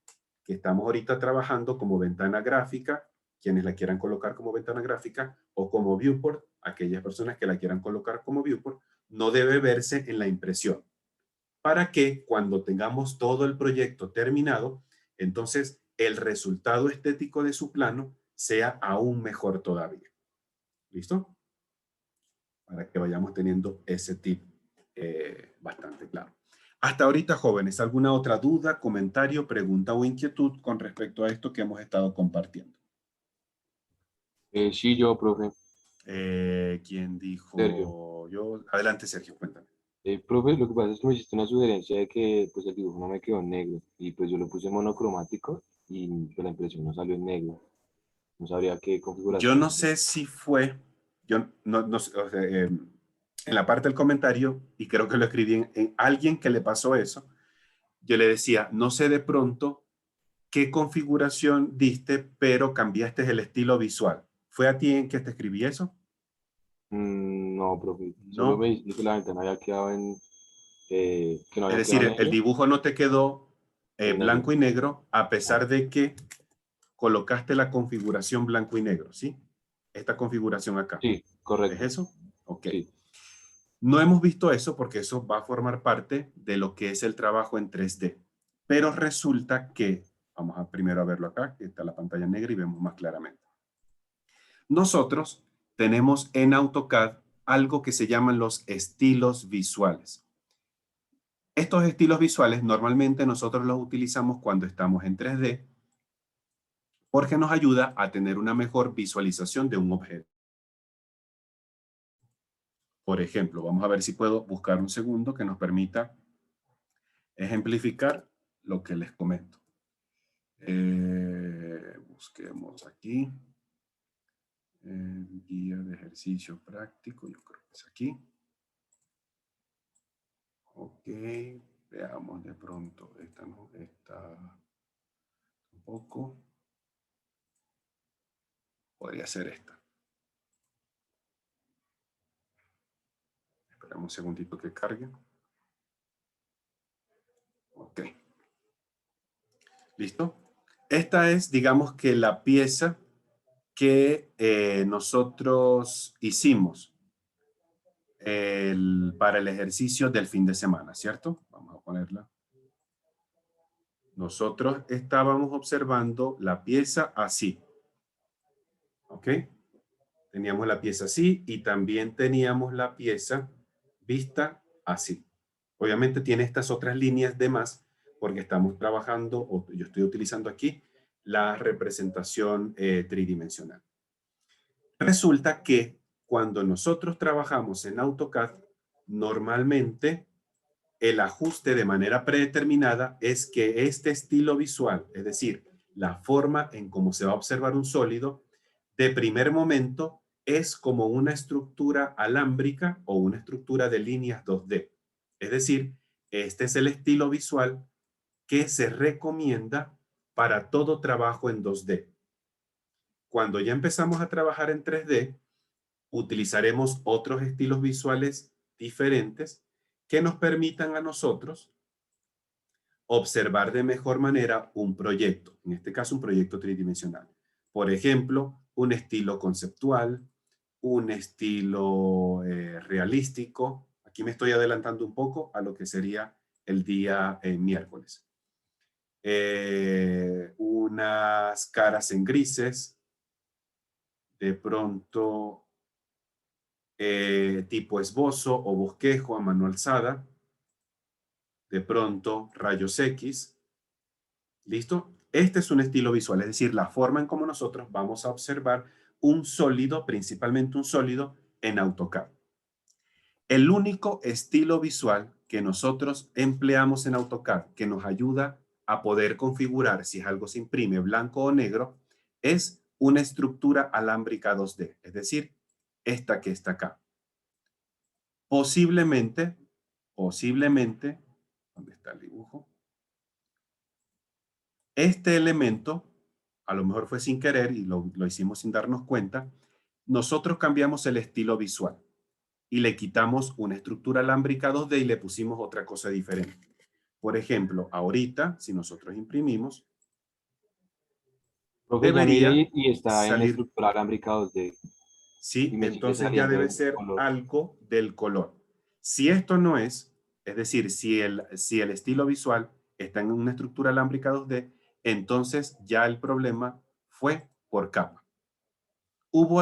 que estamos ahorita trabajando como ventana gráfica, quienes la quieran colocar como ventana gráfica o como viewport, aquellas personas que la quieran colocar como viewport, no debe verse en la impresión, para que cuando tengamos todo el proyecto terminado, entonces el resultado estético de su plano sea aún mejor todavía. ¿Listo? Para que vayamos teniendo ese tip bastante claro. Hasta ahorita, jóvenes, ¿alguna otra duda, comentario, pregunta o inquietud con respecto a esto que hemos estado compartiendo? Sí, yo, profe. ¿Quién Sergio. dijo yo? Adelante, Sergio, cuéntame. Profe, lo que pasa es que me hiciste una sugerencia de que pues, el dibujo no me quedó en negro y pues yo lo puse monocromático y pues, la impresión no salió en negro. No sabría qué Yo configuración. no sé si fue, yo no sé, o sea, en la parte del comentario, y creo que lo escribí en alguien que le pasó eso, yo le decía, no sé de pronto qué configuración diste, pero cambiaste el estilo visual. ¿Fue a ti en que te escribí eso? No, profe. Solo me No. dijiste que la ventana había quedado en... que no Es había quedado decir, el negro dibujo no te quedó en negro. blanco y negro, a Ah, pesar de que colocaste la configuración blanco y negro, ¿sí? Esta configuración acá. sí, ¿Es correcto. eso? Ok. Sí. No hemos visto eso porque eso va a formar parte de lo que es el trabajo en 3D. Pero resulta que, vamos a primero a verlo acá, que está la pantalla negra y vemos más claramente. Nosotros tenemos en AutoCAD algo que se llaman los estilos visuales. Estos estilos visuales normalmente nosotros los utilizamos cuando estamos en 3D porque nos ayuda a tener una mejor visualización de un objeto. Por ejemplo, vamos a ver si puedo buscar un segundo que nos permita ejemplificar lo que les comento. Busquemos aquí. Guía de ejercicio práctico, yo creo que es aquí. Ok, veamos de pronto. Esta no, esta tampoco. Podría ser esta. Esperamos un segundito que cargue. Ok. ¿Listo? Esta es, digamos que la pieza que nosotros hicimos para el ejercicio del fin de semana, ¿cierto? Vamos a ponerla. Nosotros estábamos observando la pieza así. ¿Ok? Teníamos la pieza así y también teníamos la pieza vista así. Obviamente tiene estas otras líneas de más porque estamos trabajando, o yo estoy utilizando aquí, la representación tridimensional. Resulta que cuando nosotros trabajamos en AutoCAD, normalmente el ajuste de manera predeterminada es que este estilo visual, es decir, la forma en cómo se va a observar un sólido, de primer momento es como una estructura alámbrica o una estructura de líneas 2D. Es decir, este es el estilo visual que se recomienda para todo trabajo en 2D. Cuando ya empezamos a trabajar en 3D, utilizaremos otros estilos visuales diferentes que nos permitan a nosotros observar de mejor manera un proyecto, en este caso un proyecto tridimensional. Por ejemplo, un estilo conceptual, un estilo realístico. Aquí me estoy adelantando un poco a lo que sería el día miércoles. Unas caras en grises, de pronto tipo esbozo o bosquejo a mano alzada, de pronto rayos X. ¿Listo? Este es un estilo visual, es decir, la forma en cómo nosotros vamos a observar un sólido, principalmente un sólido, en AutoCAD. El único estilo visual que nosotros empleamos en AutoCAD que nos ayuda a poder configurar si es algo se imprime blanco o negro es una estructura alámbrica 2D, es decir, esta que está acá. Posiblemente, ¿dónde está el dibujo? Este elemento, a lo mejor fue sin querer y lo hicimos sin darnos cuenta, nosotros cambiamos el estilo visual y le quitamos una estructura alámbrica 2D y le pusimos otra cosa diferente. Por ejemplo, ahorita, si nosotros imprimimos, Profe, ya debería miré y está en la salir, estructura alámbrica 2D ¿sí? y me sigue Entonces ya saliendo debe el ser color. algo del color. Si esto no es decir, si el estilo visual está en una estructura alámbrica 2D, entonces ya el problema fue por capa. Hubo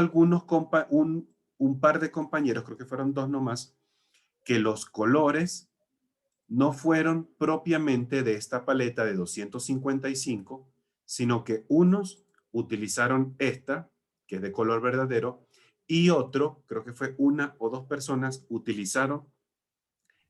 un par de compañeros, creo que fueron 2 nomás, que los colores no fueron propiamente de esta paleta de 255, sino que unos utilizaron esta, que es de color verdadero, y otro, creo que fue 1 o 2 personas, utilizaron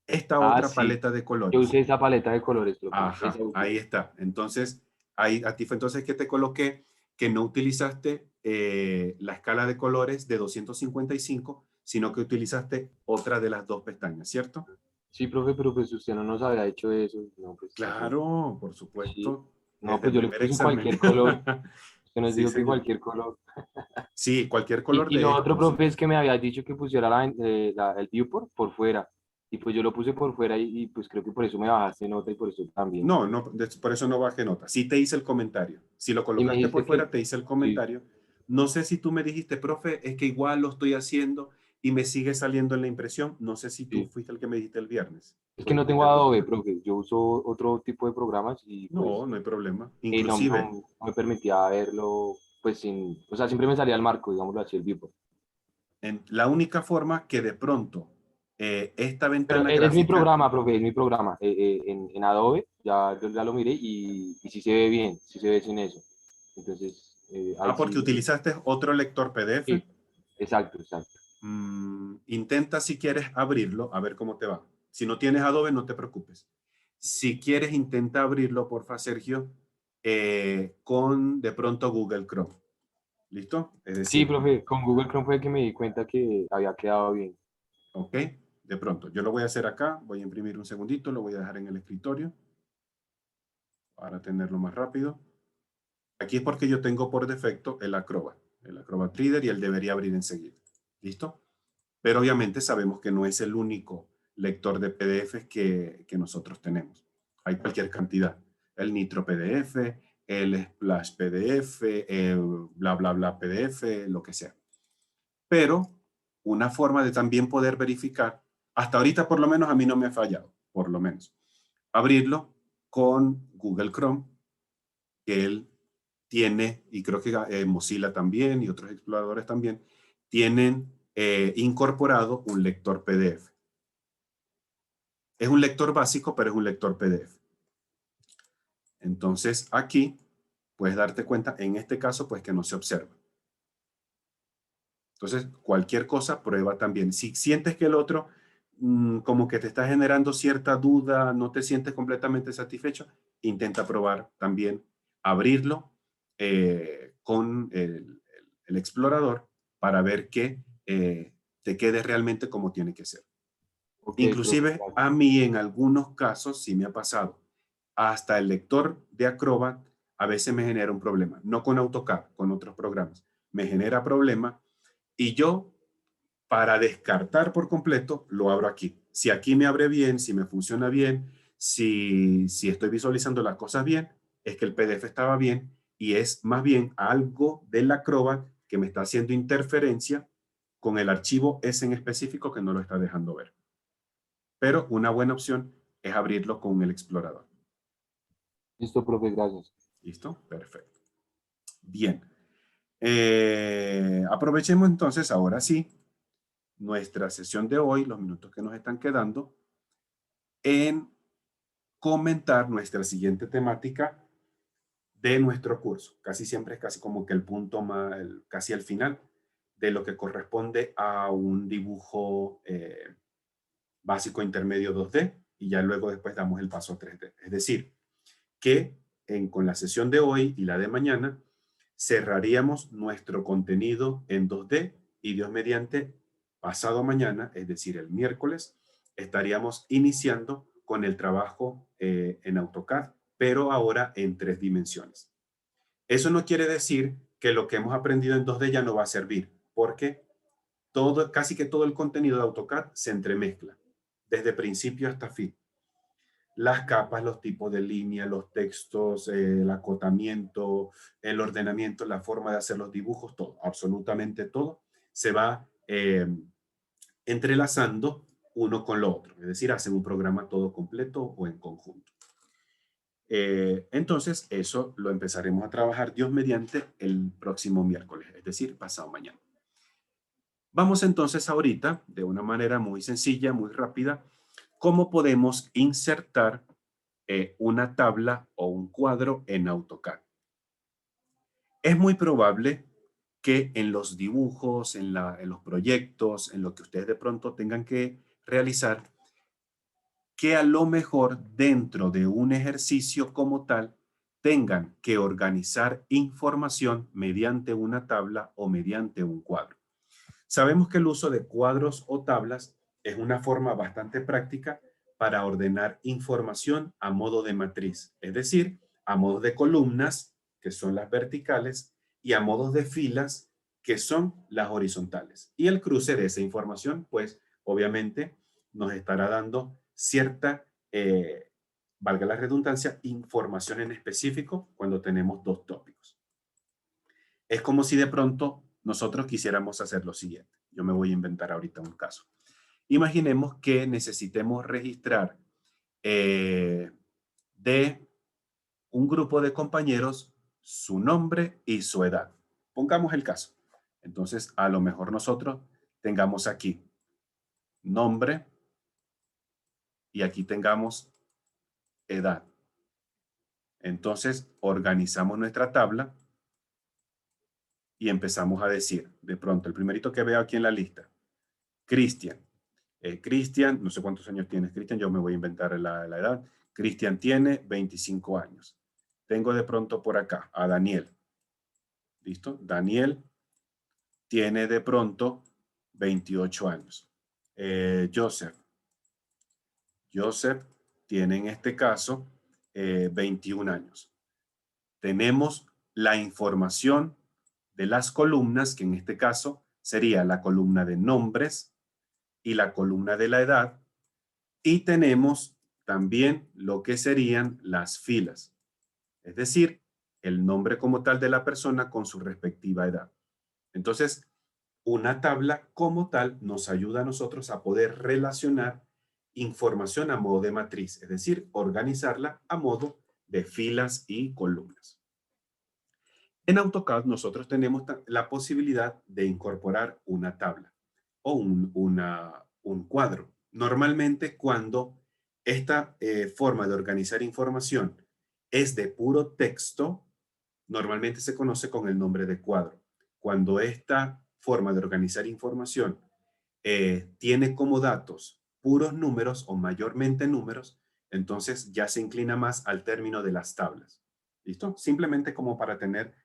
esta Ah, otra sí. paleta de Yo colores. usé esa paleta de colores, profe. Ajá, Esa usé. ahí está. Entonces, ahí, a ti fue entonces que te coloqué que no utilizaste la escala de colores de 255, sino que utilizaste otra de las 2 pestañas, ¿cierto? Sí, profe, pero pues usted no nos había hecho eso. No, pues mejor. Claro, por Sí. supuesto. No, Desde pues el yo le primer puse examen. cualquier color. Usted nos Sí, dijo que señor. cualquier color. Sí, cualquier color Y de lo otro, estos. profe, es que me había dicho que pusiera el viewport por fuera. Y pues yo lo puse por fuera y pues creo que por eso me bajaste nota y por eso también. No, no, por eso no bajé nota. Sí te hice el comentario. Si lo Y me colocaste por dijiste fuera, que te hice el sí, comentario. No sé si tú me dijiste, profe, es que igual lo estoy haciendo y me sigue saliendo en la impresión. No sé si tú sí. fuiste el que me dijiste el viernes Es o que no después tengo del Adobe, domingo. profe. Yo uso otro tipo de programas y No, pues no hay problema. no, Inclusive, no me permitía verlo, pues sin, o sea, siempre me salía el marco, digámoslo así, el viewport. la única forma que de pronto esta Pero ventana es mi gráfica, programa, profe, es mi programa. En Adobe yo ya lo miré y sí se ve bien, sí se ve sin eso. Entonces, ahí porque sí, utilizaste otro lector PDF, sí, exacto, exacto. intenta si quieres abrirlo, a ver cómo te va. Si no tienes Adobe, no te preocupes. Si quieres, intenta abrirlo, porfa, Sergio, con de pronto Google Chrome. ¿Listo? Es Sí, decir, profe, con Google Chrome fue que me di cuenta que había quedado bien. ok, de pronto, yo lo voy a hacer acá, voy a imprimir un segundito, lo voy a dejar en el escritorio para tenerlo más rápido. Aquí es porque yo tengo por defecto el Acrobat Reader, y él debería abrir enseguida. ¿Listo? Pero obviamente sabemos que no es el único lector de PDFs que nosotros tenemos. Hay cualquier cantidad. El Nitro PDF, el Splash PDF, el bla bla bla PDF, lo que sea. Pero una forma de también poder verificar, hasta ahorita por lo menos a mí no me ha fallado, por lo menos, abrirlo con Google Chrome, que él tiene, y creo que Mozilla también y otros exploradores también, tienen incorporado un lector PDF. Es un lector básico, pero es un lector PDF. Entonces aquí puedes darte cuenta, en este caso, pues que no se observa. Entonces, cualquier cosa, prueba también. Si sientes que el otro como que te está generando cierta duda, no te sientes completamente satisfecho, intenta probar también abrirlo con el explorador para ver que te quede realmente como tiene que ser. Ok, Inclusive profe, a mí en algunos casos sí me ha pasado. Hasta el lector de Acrobat a veces me genera un problema. No con AutoCAD, con otros programas. Me genera problema y yo, para descartar por completo, lo abro aquí. Si aquí me abre bien, si me funciona bien, si estoy visualizando las cosas bien, es que el PDF estaba bien y es más bien algo del Acrobat que me está haciendo interferencia con el archivo ese en específico que no lo está dejando ver. Pero una buena opción es abrirlo con el explorador. listo, profe, gracias. ¿Listo? Perfecto. Bien. Aprovechemos entonces ahora sí nuestra sesión de hoy, los minutos que nos están quedando, en comentar nuestra siguiente temática de nuestro curso. Casi siempre es casi como que el punto más, casi al final de lo que corresponde a un dibujo básico intermedio 2D y ya luego después damos el paso a 3D. Es decir, que con la sesión de hoy y la de mañana cerraríamos nuestro contenido en 2D y Dios mediante pasado mañana, es decir, el miércoles, estaríamos iniciando con el trabajo en AutoCAD, pero ahora en 3 dimensiones. Eso no quiere decir que lo que hemos aprendido en 2D ya no va a servir, porque casi que todo el contenido de AutoCAD se entremezcla, desde principio hasta fin. Las capas, los tipos de línea, los textos, el acotamiento, el ordenamiento, la forma de hacer los dibujos, todo, absolutamente todo, se va entrelazando uno con lo otro. Es decir, hacen un programa todo completo o en conjunto. Entonces, eso lo empezaremos a trabajar Dios mediante el próximo miércoles, es decir, pasado mañana. Vamos entonces ahorita, de una manera muy sencilla, muy rápida, cómo podemos insertar una tabla o un cuadro en AutoCAD. Es muy probable que en los dibujos, en los proyectos, en lo que ustedes de pronto tengan que realizar, que a lo mejor dentro de un ejercicio como tal tengan que organizar información mediante una tabla o mediante un cuadro. Sabemos que el uso de cuadros o tablas es una forma bastante práctica para ordenar información a modo de matriz, es decir, a modo de columnas, que son las verticales, y a modo de filas, que son las horizontales. Y el cruce de esa información, pues, obviamente, nos estará dando cierta, valga la redundancia, información en específico cuando tenemos 2 tópicos. Es como si de pronto nosotros quisiéramos hacer lo siguiente. Yo me voy a inventar ahorita un caso. Imaginemos que necesitemos registrar de un grupo de compañeros su nombre y su edad. Pongamos el caso. Entonces, a lo mejor nosotros tengamos aquí nombre y aquí tengamos edad. Entonces, organizamos nuestra tabla y empezamos a decir, de pronto, el primerito que veo aquí en la lista, Cristian. Cristian, no sé cuántos años tienes, Cristian, yo me voy a inventar la edad. Cristian tiene 25 años. Tengo de pronto por acá a Daniel. ¿Listo? Daniel tiene de pronto 28 años. Joseph Joseph tiene en este caso 21 años. Tenemos la información de las columnas, que en este caso sería la columna de nombres y la columna de la edad, y tenemos también lo que serían las filas, es decir, el nombre como tal de la persona con su respectiva edad. Entonces, una tabla como tal nos ayuda a nosotros a poder relacionar información a modo de matriz, es decir, organizarla a modo de filas y columnas. En AutoCAD nosotros tenemos la posibilidad de incorporar una tabla o un cuadro. Normalmente cuando esta forma de organizar información es de puro texto, normalmente se conoce con el nombre de cuadro. Cuando esta forma de organizar información tiene como datos puros números o mayormente números, entonces ya se inclina más al término de las tablas. ¿Listo? Simplemente como para tener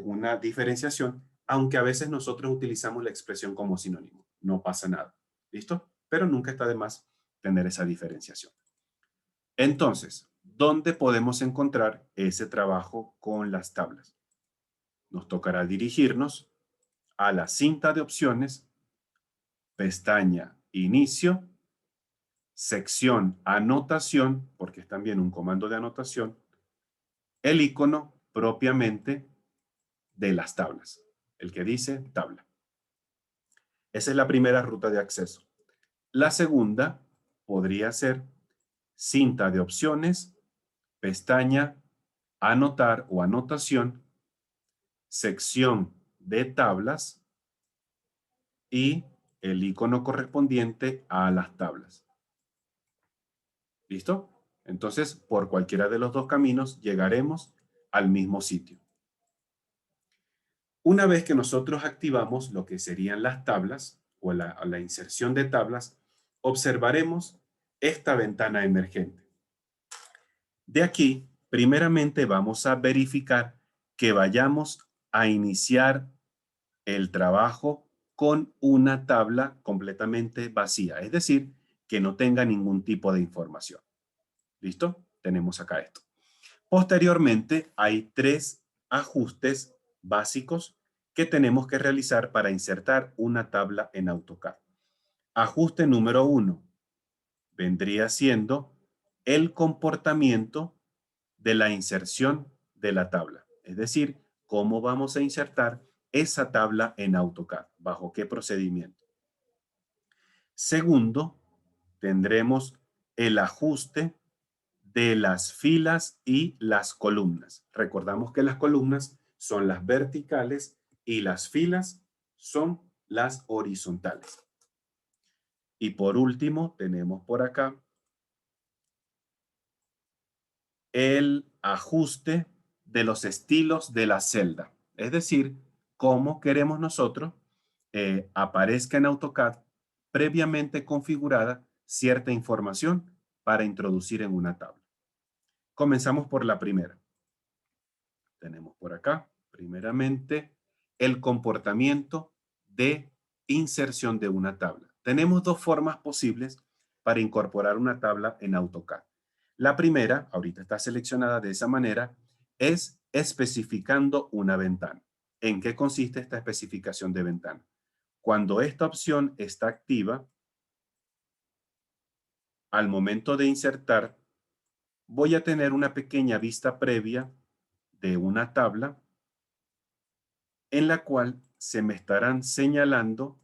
una diferenciación, aunque a veces nosotros utilizamos la expresión como sinónimo. No pasa nada. ¿Listo? Pero nunca está de más tener esa diferenciación. Entonces, ¿dónde podemos encontrar ese trabajo con las tablas? Nos tocará dirigirnos a la cinta de opciones, pestaña Inicio, sección Anotación, porque es también un comando de anotación, el icono propiamente de las tablas, el que dice tabla. Esa es la primera ruta de acceso. La segunda podría ser cinta de opciones, pestaña Anotar o Anotación, sección de tablas y el icono correspondiente a las tablas. ¿Listo? Entonces, por cualquiera de los dos caminos llegaremos al mismo sitio. Una vez que nosotros activamos lo que serían las tablas o la inserción de tablas, observaremos esta ventana emergente. De aquí, primeramente vamos a verificar que vayamos a iniciar el trabajo con una tabla completamente vacía, es decir, que no tenga ningún tipo de información. ¿Listo? Tenemos acá esto. Posteriormente, hay 3 ajustes básicos que tenemos que realizar para insertar una tabla en AutoCAD. Ajuste número 1 vendría siendo el comportamiento de la inserción de la tabla. Es decir, cómo vamos a insertar esa tabla en AutoCAD, bajo qué procedimiento. Segundo, tendremos el ajuste de las filas y las columnas. Recordamos que las columnas son las verticales y las filas son las horizontales. Y por último, tenemos por acá el ajuste de los estilos de la celda. Es decir, cómo queremos nosotros aparezca en AutoCAD previamente configurada cierta información para introducir en una tabla. Comenzamos por la primera. Tenemos por acá, primeramente, el comportamiento de inserción de una tabla. Tenemos 2 formas posibles para incorporar una tabla en AutoCAD. La primera, ahorita está seleccionada de esa manera, es especificando una ventana. ¿En qué consiste esta especificación de ventana? Cuando esta opción está activa, al momento de insertar, voy a tener una pequeña vista previa de una tabla en la cual se me estarán señalando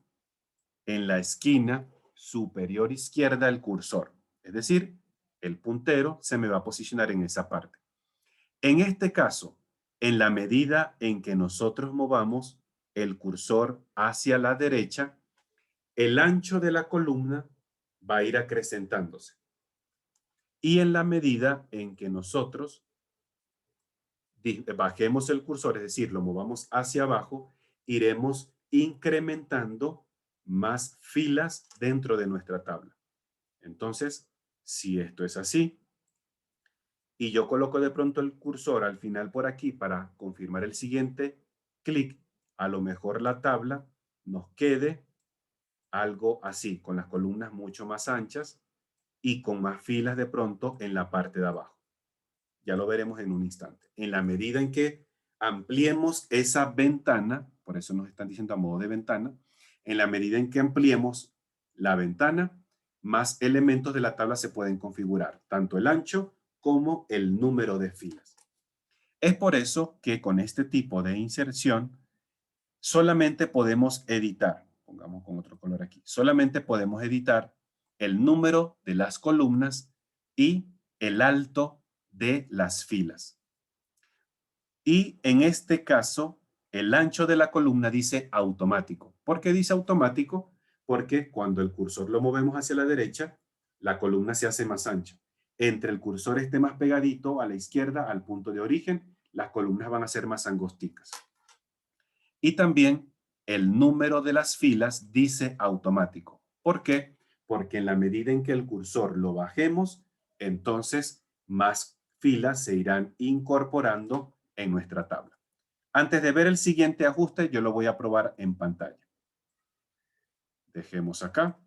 en la esquina superior izquierda el cursor. Es decir, el puntero se me va a posicionar en esa parte. En este caso, en la medida en que nosotros movamos el cursor hacia la derecha, el ancho de la columna va a ir acrecentándose. Y en la medida en que nosotros bajemos el cursor, es decir, lo movamos hacia abajo, iremos incrementando más filas dentro de nuestra tabla. Entonces, si esto es así, y yo coloco de pronto el cursor al final por aquí para confirmar el siguiente clic, a lo mejor la tabla nos quede algo así, con las columnas mucho más anchas y con más filas de pronto en la parte de abajo. Ya lo veremos en un instante. En la medida en que ampliemos esa ventana, por eso nos están diciendo a modo de ventana, en la medida en que ampliemos la ventana, más elementos de la tabla se pueden configurar, tanto el ancho como el número de filas. Es por eso que con este tipo de inserción solamente podemos editar, pongamos con otro color aquí, solamente podemos editar el número de las columnas y el alto de las filas. Y en este caso, el ancho de la columna dice automático. ¿Por qué dice automático? Porque cuando el cursor lo movemos hacia la derecha, la columna se hace más ancha. Entre el cursor esté más pegadito a la izquierda, al punto de origen, las columnas van a ser más angosticas. Y también el número de las filas dice automático. ¿Por qué? Porque en la medida en que el cursor lo bajemos, entonces más filas se irán incorporando en nuestra tabla. Antes de ver el siguiente ajuste, yo lo voy a probar en pantalla. Dejemos acá,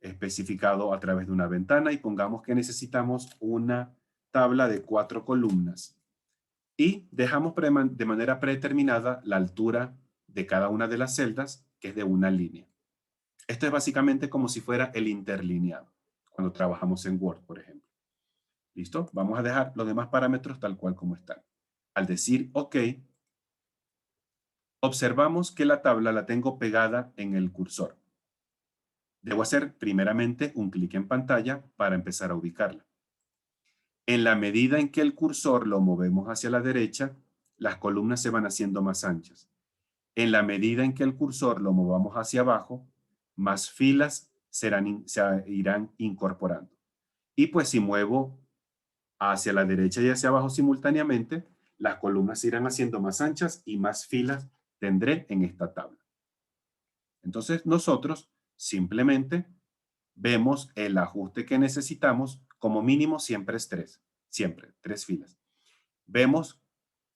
especificado a través de una ventana, y pongamos que necesitamos una tabla de 4 columnas. Y dejamos de manera predeterminada la altura de cada una de las celdas, que es de una línea. Esto es básicamente como si fuera el interlineado, cuando trabajamos en Word, por ejemplo. ¿Listo? Vamos a dejar los demás parámetros tal cual como están. Al decir OK, observamos que la tabla la tengo pegada en el cursor. Debo hacer primeramente un clic en pantalla para empezar a ubicarla. En la medida en que el cursor lo movemos hacia la derecha, las columnas se van haciendo más anchas. En la medida en que el cursor lo movamos hacia abajo, más filas se irán incorporando. Y pues si muevo hacia la derecha y hacia abajo simultáneamente, las columnas se irán haciendo más anchas y más filas tendré en esta tabla. Entonces nosotros simplemente vemos el ajuste que necesitamos, como mínimo siempre es 3, siempre 3 filas. Vemos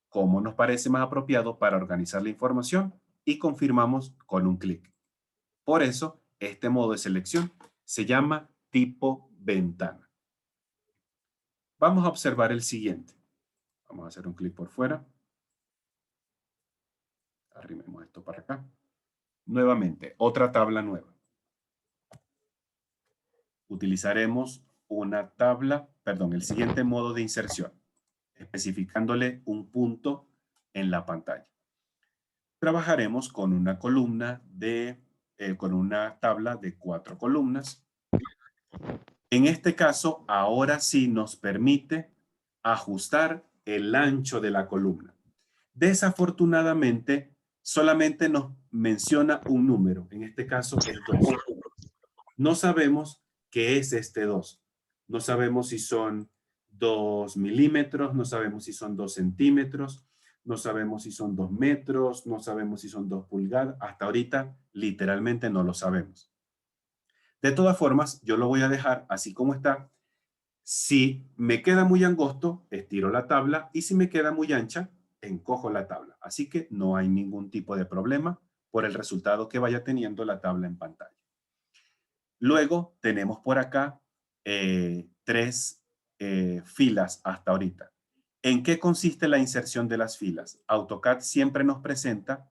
cómo nos parece más apropiado para organizar la información y confirmamos con un clic. Por eso, este modo de selección se llama tipo ventana. Vamos a observar el siguiente. Vamos a hacer un clic por fuera. Arrimemos esto para acá. Nuevamente, otra tabla nueva. Utilizaremos una tabla, perdón, el siguiente modo de inserción, especificándole un punto en la pantalla. Trabajaremos con una columna con una tabla de 4 columnas. En este caso, ahora sí nos permite ajustar el ancho de la columna. Desafortunadamente, solamente nos menciona un número, en este caso es 2. No sabemos qué es este 2. No sabemos si son 2 milímetros, no sabemos si son 2 centímetros, no sabemos si son 2 metros, no sabemos si son 2 pulgadas. Hasta ahorita, literalmente no lo sabemos. De todas formas, yo lo voy a dejar así como está. Si me queda muy angosto, estiro la tabla, y si me queda muy ancha, encojo la tabla. Así que no hay ningún tipo de problema por el resultado que vaya teniendo la tabla en pantalla. Luego tenemos por acá 3 filas hasta ahorita. ¿En qué consiste la inserción de las filas? AutoCAD siempre nos presenta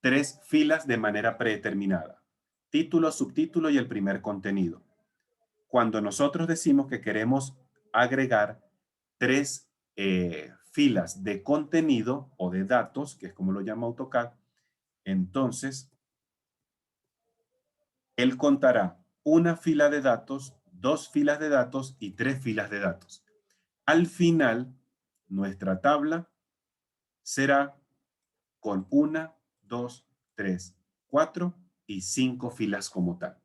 3 filas de manera predeterminada: título, subtítulo y el primer contenido. Cuando nosotros decimos que queremos agregar 3 filas de contenido o de datos, que es como lo llama AutoCAD, entonces él contará una fila de datos, 2 filas de datos y 3 filas de datos. Al final, nuestra tabla será con 1, 2, 3, 4 y 5 filas como tal.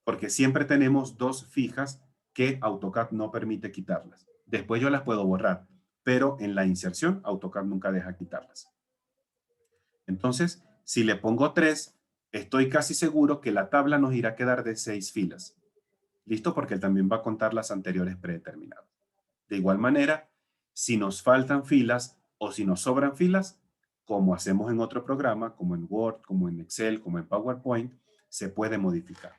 Porque siempre tenemos 2 fijas que AutoCAD no permite quitarlas. Después yo las puedo borrar, pero en la inserción AutoCAD nunca deja quitarlas. Entonces, si le pongo 3, estoy casi seguro que la tabla nos irá a quedar de 6 filas. ¿Listo? Porque él también va a contar las anteriores predeterminadas. De igual manera, si nos faltan filas o si nos sobran filas, como hacemos en otro programa, como en Word, como en Excel, como en PowerPoint, se puede modificar.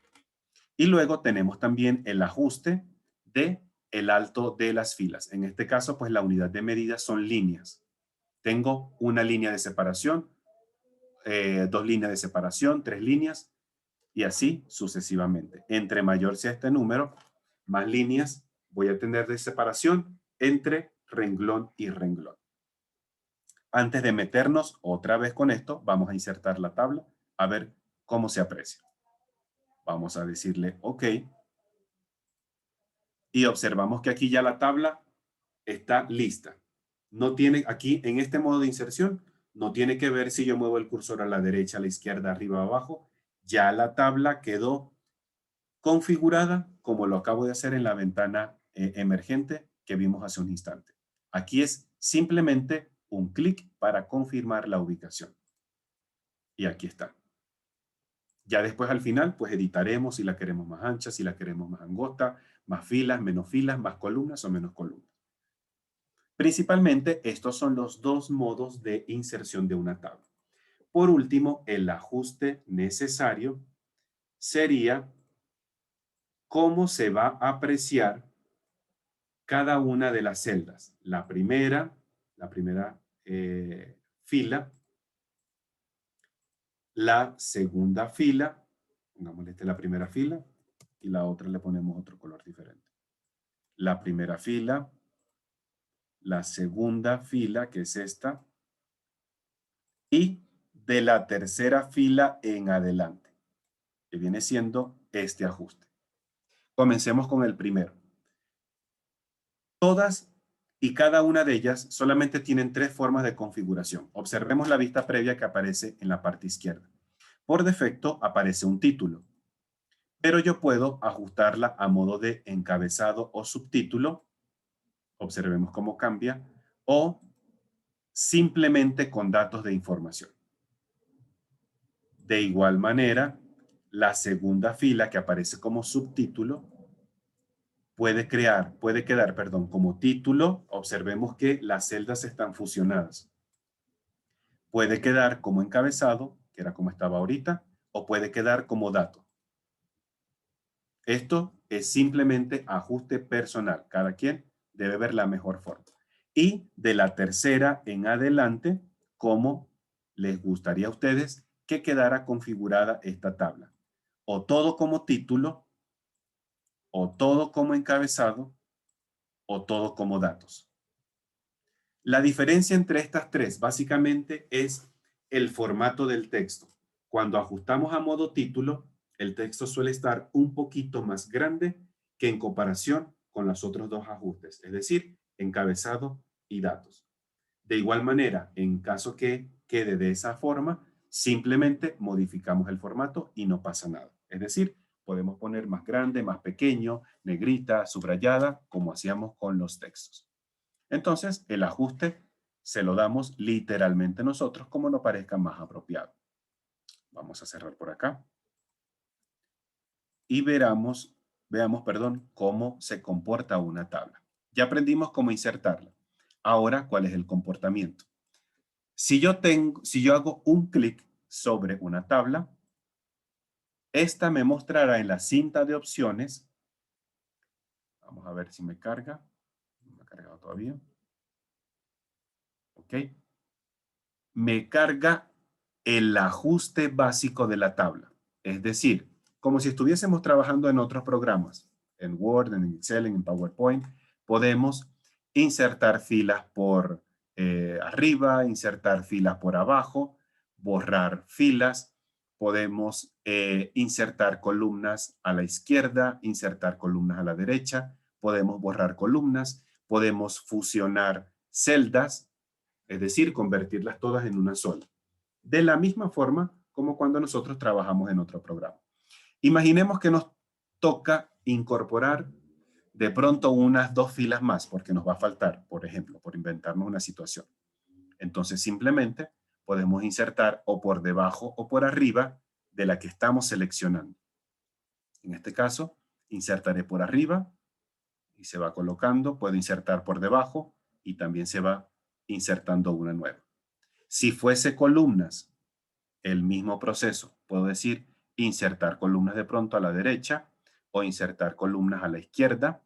Y luego tenemos también el ajuste de el alto de las filas. En este caso, pues la unidad de medida son líneas. Tengo una línea de separación, 2 líneas de separación, 3 líneas, y así sucesivamente. Entre mayor sea este número, más líneas voy a tener de separación entre renglón y renglón. Antes de meternos otra vez con esto, vamos a insertar la tabla a ver cómo se aprecia. Vamos a decirle OK. Y observamos que aquí ya la tabla está lista. No tiene, aquí en este modo de inserción, no tiene que ver si yo muevo el cursor a la derecha, a la izquierda, arriba o abajo. Ya la tabla quedó configurada como lo acabo de hacer en la ventana emergente que vimos hace un instante. Aquí es simplemente un clic para confirmar la ubicación. Y aquí está. Ya después al final, pues editaremos si la queremos más ancha, si la queremos más angosta, más filas, más columnas o menos columnas. Principalmente, estos son los dos modos de inserción de una tabla. Por último, el ajuste necesario sería cómo se va a apreciar cada una de las celdas. La primera fila, la segunda fila, pongámosle la primera fila y la otra le ponemos otro color diferente. La primera fila, la segunda fila, que es esta, y de la tercera fila en adelante, que viene siendo este ajuste. Comencemos con el primero. Todas y cada una de ellas solamente tienen 3 formas de configuración. Observemos la vista previa que aparece en la parte izquierda. Por defecto aparece un título, pero yo puedo ajustarla a modo de encabezado o subtítulo. Observemos cómo cambia. O simplemente con datos de información. De igual manera, la segunda fila que aparece como subtítulo puede quedar, como título. Observemos que las celdas están fusionadas. Puede quedar como encabezado, que era como estaba ahorita, o puede quedar como dato. Esto es simplemente ajuste personal. Cada quien debe ver la mejor forma. Y de la tercera en adelante, cómo les gustaría a ustedes que quedara configurada esta tabla. O todo como título, o todo como encabezado, o todo como datos. La diferencia entre estas tres básicamente es el formato del texto. Cuando ajustamos a modo título, el texto suele estar un poquito más grande que en comparación con los otros dos ajustes, es decir, encabezado y datos. De igual manera, en caso que quede de esa forma, simplemente modificamos el formato y no pasa nada. Es decir, podemos poner más grande, más pequeño, negrita, subrayada, como hacíamos con los textos. Entonces, el ajuste se lo damos literalmente nosotros como nos parezca más apropiado. Vamos a cerrar por acá. Y veamos, cómo se comporta una tabla. Ya aprendimos cómo insertarla. Ahora, ¿cuál es el comportamiento? Si yo hago un clic sobre una tabla, esta me mostrará en la cinta de opciones. Vamos a ver si me carga. No me ha cargado todavía. Ok. Me carga el ajuste básico de la tabla. Es decir, como si estuviésemos trabajando en otros programas, en Word, en Excel, en PowerPoint, podemos insertar filas por arriba, insertar filas por abajo, borrar filas, podemos insertar columnas a la izquierda, insertar columnas a la derecha, podemos borrar columnas, podemos fusionar celdas, es decir, convertirlas todas en una sola. De la misma forma como cuando nosotros trabajamos en otro programa. Imaginemos que nos toca incorporar de pronto unas 2 filas más porque nos va a faltar, por ejemplo, por inventarnos una situación. Entonces simplemente podemos insertar o por debajo o por arriba de la que estamos seleccionando. En este caso, insertaré por arriba y se va colocando. Puedo insertar por debajo y también se va insertando una nueva. Si fuese columnas, el mismo proceso. Puedo decir insertar columnas de pronto a la derecha o insertar columnas a la izquierda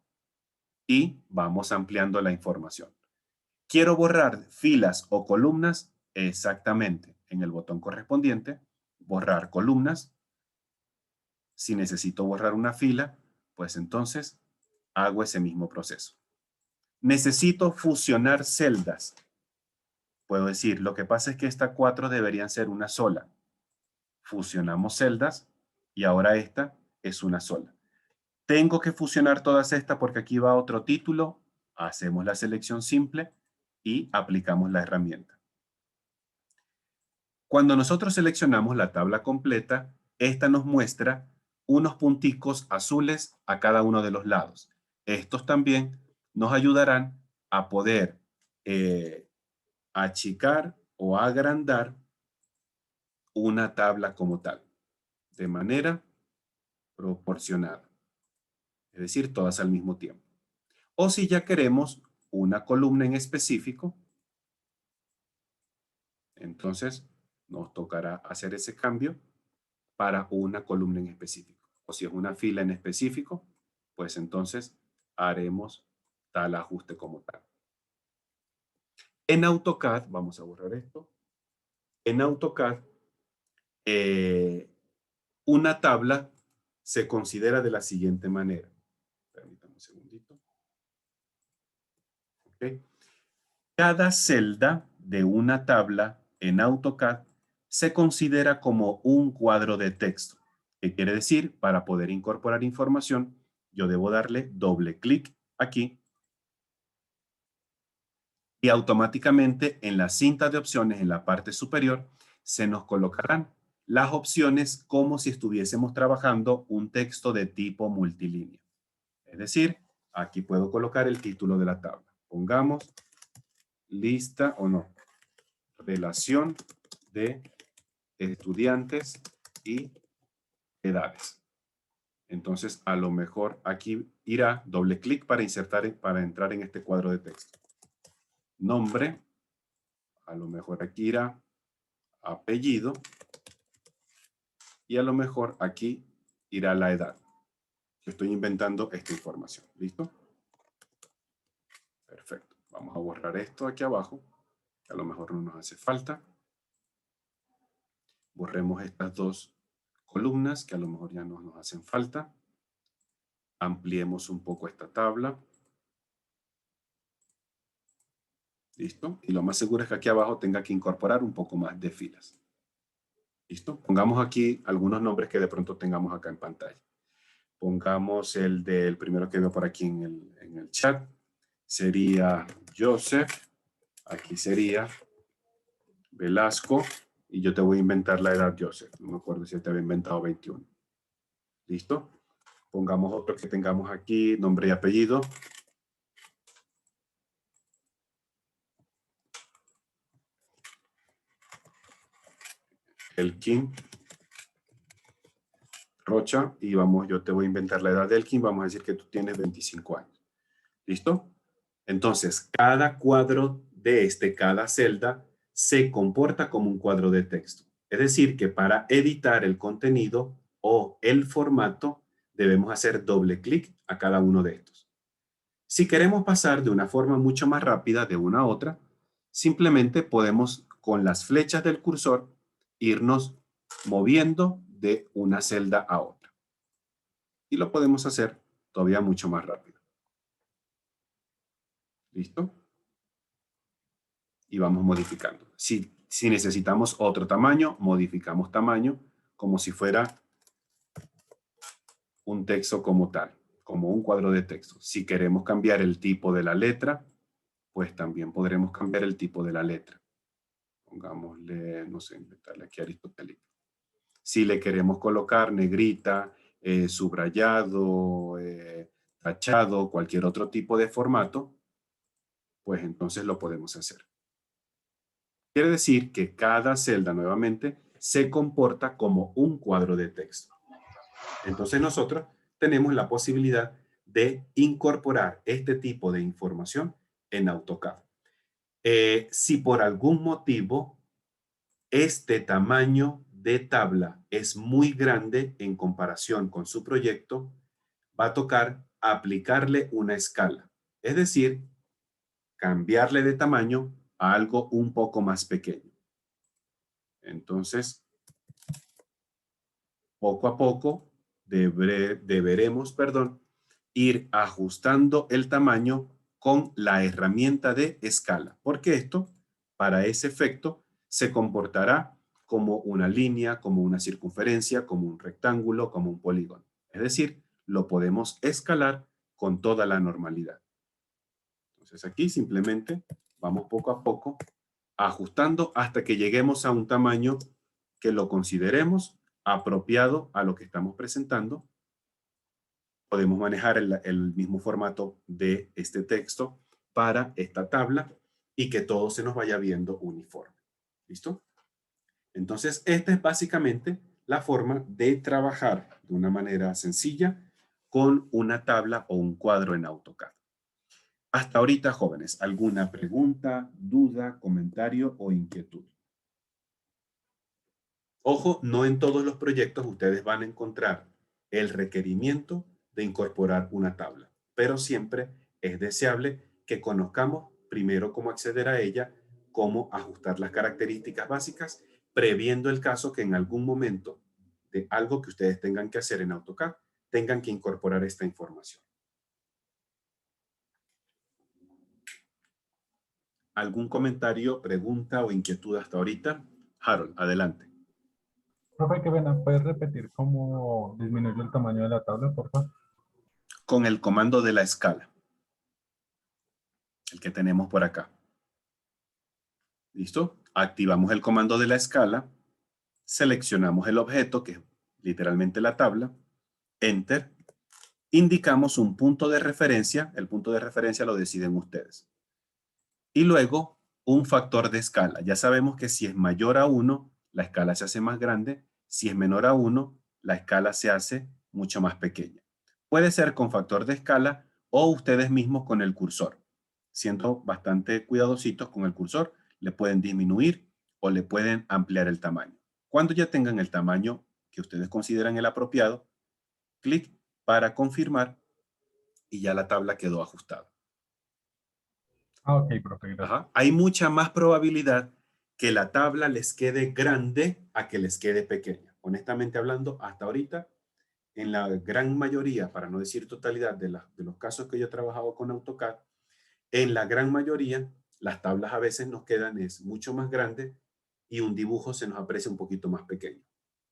y vamos ampliando la información. ¿Quiero borrar filas o columnas? Exactamente. En el botón correspondiente, borrar columnas. Si necesito borrar una fila, pues entonces hago ese mismo proceso. Necesito fusionar celdas. Puedo decir, lo que pasa es que estas 4 deberían ser una sola. Fusionamos celdas y ahora esta es una sola. Tengo que fusionar todas estas porque aquí va otro título. Hacemos la selección simple y aplicamos la herramienta. Cuando nosotros seleccionamos la tabla completa, esta nos muestra unos punticos azules a cada uno de los lados. Estos también nos ayudarán a poder achicar o agrandar una tabla como tal, de manera proporcionada. Es decir, todas al mismo tiempo. O si ya queremos una columna en específico, entonces nos tocará hacer ese cambio para una columna en específico. O si es una fila en específico, pues entonces haremos tal ajuste como tal. En AutoCAD, vamos a borrar esto. En AutoCAD, una tabla se considera de la siguiente manera. Permítame un segundito. Okay. Cada celda de una tabla en AutoCAD se considera como un cuadro de texto. ¿Qué quiere decir? Para poder incorporar información, yo debo darle doble clic aquí y automáticamente en la cinta de opciones en la parte superior se nos colocarán las opciones como si estuviésemos trabajando un texto de tipo multilínea. Es decir, aquí puedo colocar el título de la tabla. Pongamos lista o no, relación de estudiantes y edades. Entonces, a lo mejor aquí irá doble clic para insertar, para entrar en este cuadro de texto. Nombre, a lo mejor aquí irá apellido y a lo mejor aquí irá la edad. Estoy inventando esta información. ¿Listo? Perfecto. Vamos a borrar esto aquí abajo, que a lo mejor no nos hace falta. Borremos estas 2 columnas que a lo mejor ya no nos hacen falta. Ampliemos un poco esta tabla. ¿Listo? Y lo más seguro es que aquí abajo tenga que incorporar un poco más de filas. ¿Listo? Pongamos aquí algunos nombres que de pronto tengamos acá en pantalla. Pongamos el del primero que veo por aquí en el chat. Sería Joseph. Aquí sería Velasco. Y yo te voy a inventar la edad Joseph. No me acuerdo si te había inventado 21. ¿Listo? Pongamos otro que tengamos aquí, nombre y apellido. Elkin Rocha. Y vamos, yo te voy a inventar la edad de Elkin. Vamos a decir que tú tienes 25 años. ¿Listo? Entonces, cada cuadro de cada celda se comporta como un cuadro de texto. Es decir, que para editar el contenido o el formato, debemos hacer doble clic a cada uno de estos. Si queremos pasar de una forma mucho más rápida de una a otra, simplemente podemos, con las flechas del cursor, irnos moviendo de una celda a otra. Y lo podemos hacer todavía mucho más rápido. ¿Listo? Y vamos modificando. Si necesitamos otro tamaño, modificamos tamaño como si fuera un texto como tal, como un cuadro de texto. Si queremos cambiar el tipo de la letra, pues también podremos cambiar el tipo de la letra. Pongámosle, no sé, inventarle aquí aristotélico. Si le queremos colocar negrita, subrayado, tachado, cualquier otro tipo de formato, pues entonces lo podemos hacer. Quiere decir que cada celda nuevamente se comporta como un cuadro de texto. Entonces nosotros tenemos la posibilidad de incorporar este tipo de información en AutoCAD. Si por algún motivo este tamaño de tabla es muy grande en comparación con su proyecto, va a tocar aplicarle una escala. Es decir, cambiarle de tamaño a algo un poco más pequeño. Entonces, poco a poco deberemos, ir ajustando el tamaño con la herramienta de escala, porque esto, para ese efecto, se comportará como una línea, como una circunferencia, como un rectángulo, como un polígono. Es decir, lo podemos escalar con toda la normalidad. Entonces aquí simplemente vamos poco a poco ajustando hasta que lleguemos a un tamaño que lo consideremos apropiado a lo que estamos presentando. Podemos manejar el mismo formato de este texto para esta tabla y que todo se nos vaya viendo uniforme. ¿Listo? Entonces, esta es básicamente la forma de trabajar de una manera sencilla con una tabla o un cuadro en AutoCAD. Hasta ahorita, jóvenes, ¿alguna pregunta, duda, comentario o inquietud? Ojo, no en todos los proyectos ustedes van a encontrar el requerimiento de incorporar una tabla, pero siempre es deseable que conozcamos primero cómo acceder a ella, cómo ajustar las características básicas, previendo el caso que en algún momento de algo que ustedes tengan que hacer en AutoCAD, tengan que incorporar esta información. ¿Algún comentario, pregunta o inquietud hasta ahorita? Harold, adelante. Profe, qué pena, ¿puedes repetir cómo disminuir el tamaño de la tabla, por favor? Con el comando de la escala, el que tenemos por acá. ¿Listo? Activamos el comando de la escala, seleccionamos el objeto, que es literalmente la tabla, Enter, indicamos un punto de referencia, el punto de referencia lo deciden ustedes. Y luego un factor de escala. Ya sabemos que si es mayor a 1, la escala se hace más grande, si es menor a 1, la escala se hace mucho más pequeña. Puede ser con factor de escala o ustedes mismos con el cursor. Siendo bastante cuidadositos con el cursor, le pueden disminuir o le pueden ampliar el tamaño. Cuando ya tengan el tamaño que ustedes consideran el apropiado, clic para confirmar y ya la tabla quedó ajustada. Ah, ok, profe, gracias. Ajá. Hay mucha más probabilidad que la tabla les quede grande a que les quede pequeña. Honestamente hablando, hasta ahorita, en la gran mayoría, para no decir totalidad de los casos que yo he trabajado con AutoCAD, en la gran mayoría, las tablas a veces nos quedan mucho más grandes y un dibujo se nos aprecia un poquito más pequeño.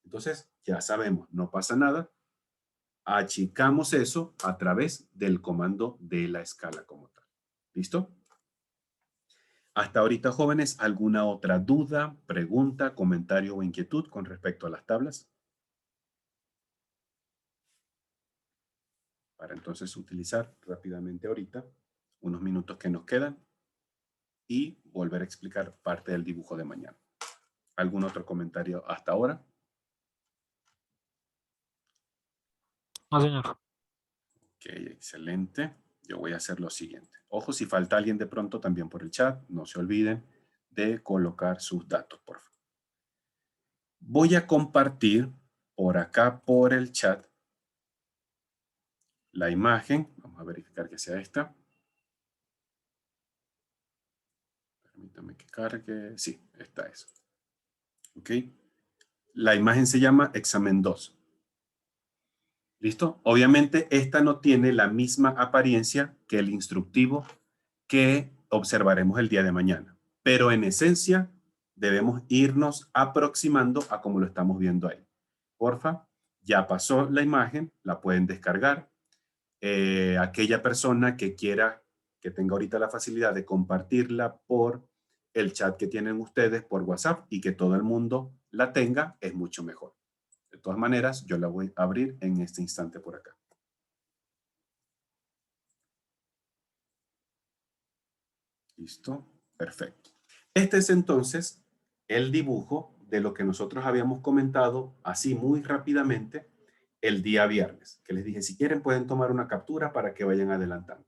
Entonces, ya sabemos, no pasa nada. Achicamos eso a través del comando de la escala como tal. ¿Listo? Hasta ahorita, jóvenes, ¿alguna otra duda, pregunta, comentario o inquietud con respecto a las tablas? Para entonces utilizar rápidamente ahorita unos minutos que nos quedan y volver a explicar parte del dibujo de mañana. ¿Algún otro comentario hasta ahora? No, señor. Ok, excelente. Yo voy a hacer lo siguiente. Ojo, si falta alguien de pronto también por el chat, no se olviden de colocar sus datos, por favor. Voy a compartir por acá, por el chat, la imagen. Vamos a verificar que sea esta. Permítame que cargue. Sí, esta es. Ok. La imagen se llama examen 2. ¿Listo? Obviamente esta no tiene la misma apariencia que el instructivo que observaremos el día de mañana. Pero en esencia debemos irnos aproximando a como lo estamos viendo ahí. Porfa, ya pasó la imagen, la pueden descargar. Aquella persona que quiera, que tenga ahorita la facilidad de compartirla por el chat que tienen ustedes por WhatsApp y que todo el mundo la tenga, es mucho mejor. De todas maneras, yo la voy a abrir en este instante por acá. ¿Listo? Perfecto. Este es entonces el dibujo de lo que nosotros habíamos comentado así muy rápidamente el día viernes, que les dije, si quieren pueden tomar una captura para que vayan adelantando.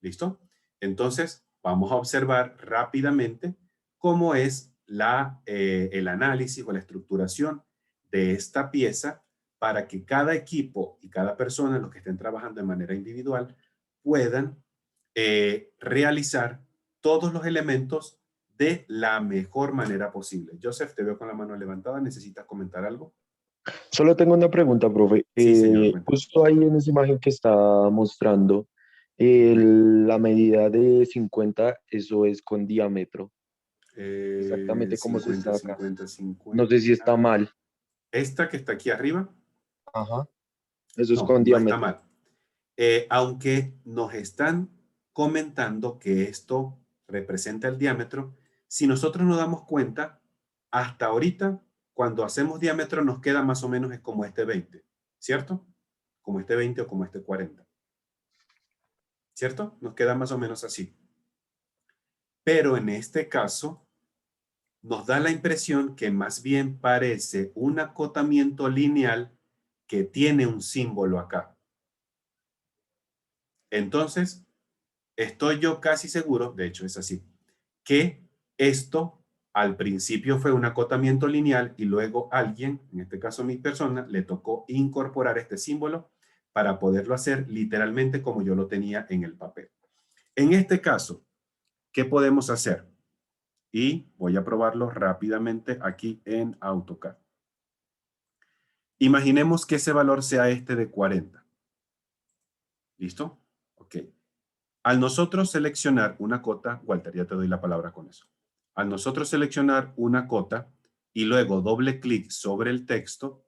¿Listo? Entonces, vamos a observar rápidamente cómo es el análisis o la estructuración de esta pieza para que cada equipo y cada persona, los que estén trabajando de manera individual, puedan realizar todos los elementos de la mejor manera posible. Joseph, te veo con la mano levantada. ¿Necesitas comentar algo? Solo tengo una pregunta, profe. Sí, señor, cuéntame. Justo ahí en esa imagen que está mostrando, la medida de 50, eso es con diámetro. Exactamente como se 50, saca. 50, 50. No sé si está mal. Esta que está aquí arriba, Ajá. Eso es no, con no está diámetro. mal. Aunque nos están comentando que esto representa el diámetro, si nosotros nos damos cuenta, hasta ahorita, cuando hacemos diámetro nos queda más o menos es como este 20, ¿cierto? Como este 20 o como este 40. ¿Cierto? Nos queda más o menos así. Pero en este caso, nos da la impresión que más bien parece un acotamiento lineal que tiene un símbolo acá. Entonces, estoy yo casi seguro, de hecho es así, que esto al principio fue un acotamiento lineal y luego alguien, en este caso mi persona, le tocó incorporar este símbolo para poderlo hacer literalmente como yo lo tenía en el papel. En este caso, ¿qué podemos hacer? Y voy a probarlo rápidamente aquí en AutoCAD. Imaginemos que ese valor sea este de 40. ¿Listo? Ok. Al nosotros seleccionar una cota, Walter, ya te doy la palabra con eso. Al nosotros seleccionar una cota y luego doble clic sobre el texto,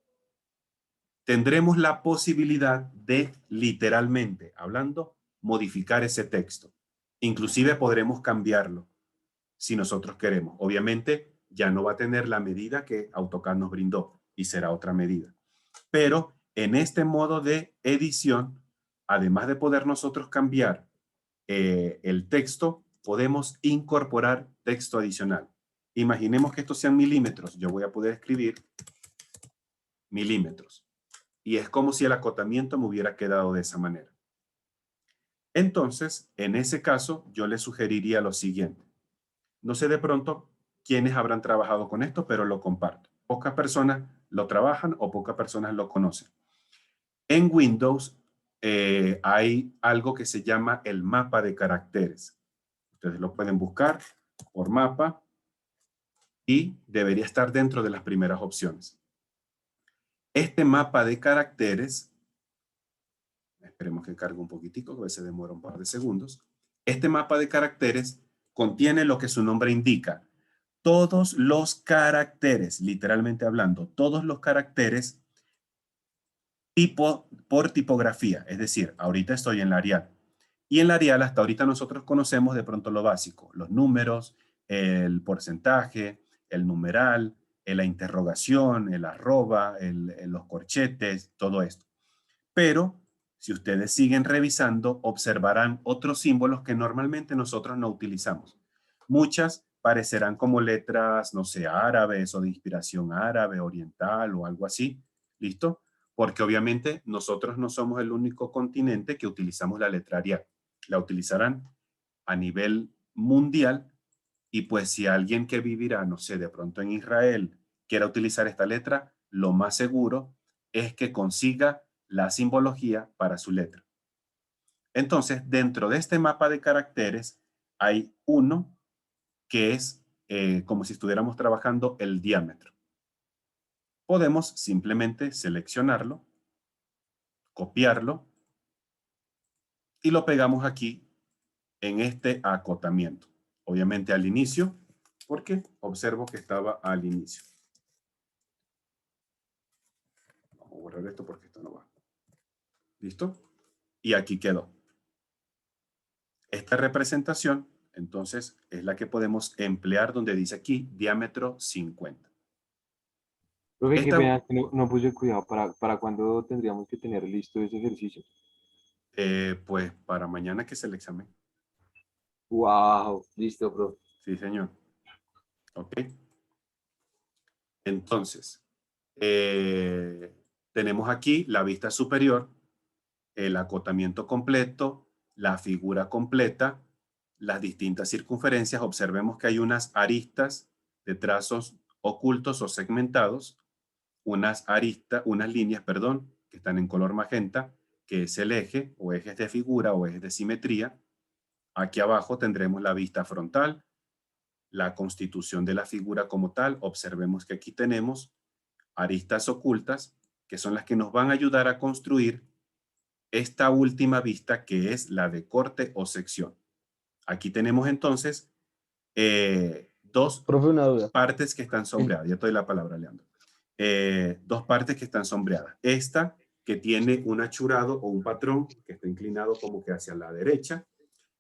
tendremos la posibilidad de, literalmente hablando, modificar ese texto. Inclusive podremos cambiarlo si nosotros queremos. Obviamente ya no va a tener la medida que AutoCAD nos brindó y será otra medida. Pero en este modo de edición, además de poder nosotros cambiar el texto, podemos incorporar texto adicional. Imaginemos que estos sean milímetros. Yo voy a poder escribir milímetros. Y es como si el acotamiento me hubiera quedado de esa manera. Entonces, en ese caso, yo le sugeriría lo siguiente. No sé de pronto quiénes habrán trabajado con esto, pero lo comparto. Pocas personas lo trabajan o pocas personas lo conocen. En Windows hay algo que se llama el mapa de caracteres. Ustedes lo pueden buscar por mapa y debería estar dentro de las primeras opciones. Este mapa de caracteres, esperemos que cargue un poquitico, que a veces demora un par de segundos. Este mapa de caracteres contiene lo que su nombre indica. Todos los caracteres, literalmente hablando, todos los caracteres por tipografía. Es decir, ahorita estoy en la Arial. Y en la Arial hasta ahorita nosotros conocemos de pronto lo básico, los números, el porcentaje, el numeral, la interrogación, el arroba, los corchetes, todo esto. Pero si ustedes siguen revisando, observarán otros símbolos que normalmente nosotros no utilizamos. Muchas parecerán como letras, no sé, árabes o de inspiración árabe, oriental o algo así. ¿Listo? Porque obviamente nosotros no somos el único continente que utilizamos la letra Arial. La utilizarán a nivel mundial y pues si alguien que vivirá, no sé, de pronto en Israel quiera utilizar esta letra, lo más seguro es que consiga la simbología para su letra. Entonces, dentro de este mapa de caracteres hay uno que es como si estuviéramos trabajando el diámetro. Podemos simplemente seleccionarlo, copiarlo y lo pegamos aquí en este acotamiento. Obviamente al inicio, porque observo que estaba al inicio. Vamos a borrar esto porque esto no va. ¿Listo? Y aquí quedó. Esta representación, entonces, es la que podemos emplear donde dice aquí diámetro 50. Profe, qué Esta, pena que no puse cuidado. ¿Para cuándo tendríamos que tener listo ese ejercicio? pues para mañana que es el examen. Wow, listo, profe. Sí, señor. Ok. Entonces, tenemos aquí la vista superior, el acotamiento completo, la figura completa, las distintas circunferencias. Observemos que hay unas aristas de trazos ocultos o segmentados. unas líneas, perdón, que están en color magenta, que es el eje o ejes de figura o ejes de simetría. Aquí abajo tendremos la vista frontal, la constitución de la figura como tal. Observemos que aquí tenemos aristas ocultas, que son las que nos van a ayudar a construir esta última vista, que es la de corte o sección. Aquí tenemos entonces dos Profe, una duda. partes que están sombreadas. Ya te doy la palabra, Leandro. Dos partes que están sombreadas. Esta que tiene un achurado o un patrón que está inclinado como que hacia la derecha,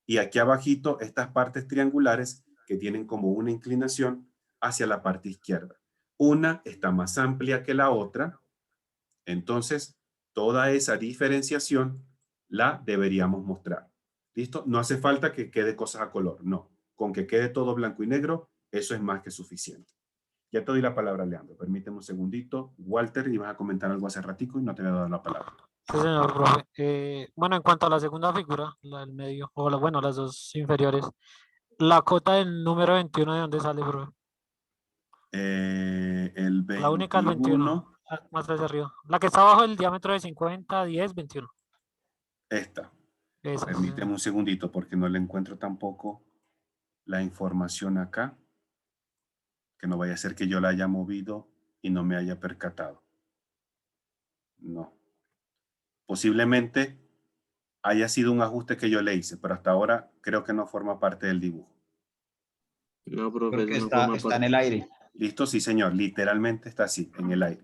y aquí abajito estas partes triangulares que tienen como una inclinación hacia la parte izquierda. Una está más amplia que la otra, entonces toda esa diferenciación la deberíamos mostrar. ¿Listo? No hace falta que quede cosas a color, no. Con que quede todo blanco y negro, eso es más que suficiente. Ya te doy la palabra, Leandro. Permíteme un segundito. Walter, ibas a comentar algo hace ratico y no te había dado la palabra. Sí, señor, profe. Bueno, en cuanto a la segunda figura, la del medio, o bueno, las dos inferiores, la cota del número 21, ¿de dónde sale, profe? El 21. La única del 21, más hacia arriba. La que está abajo del diámetro de 50, 10, 21. Esta. Esa, Permíteme un segundito porque no le encuentro tampoco la información acá. Que no vaya a ser que yo la haya movido y no me haya percatado. No. Posiblemente haya sido un ajuste que yo le hice, pero hasta ahora creo que no forma parte del dibujo. No, profe, Creo que eso no forma está en parte. el aire. ¿Listo? Sí, señor. Literalmente está así, en el aire.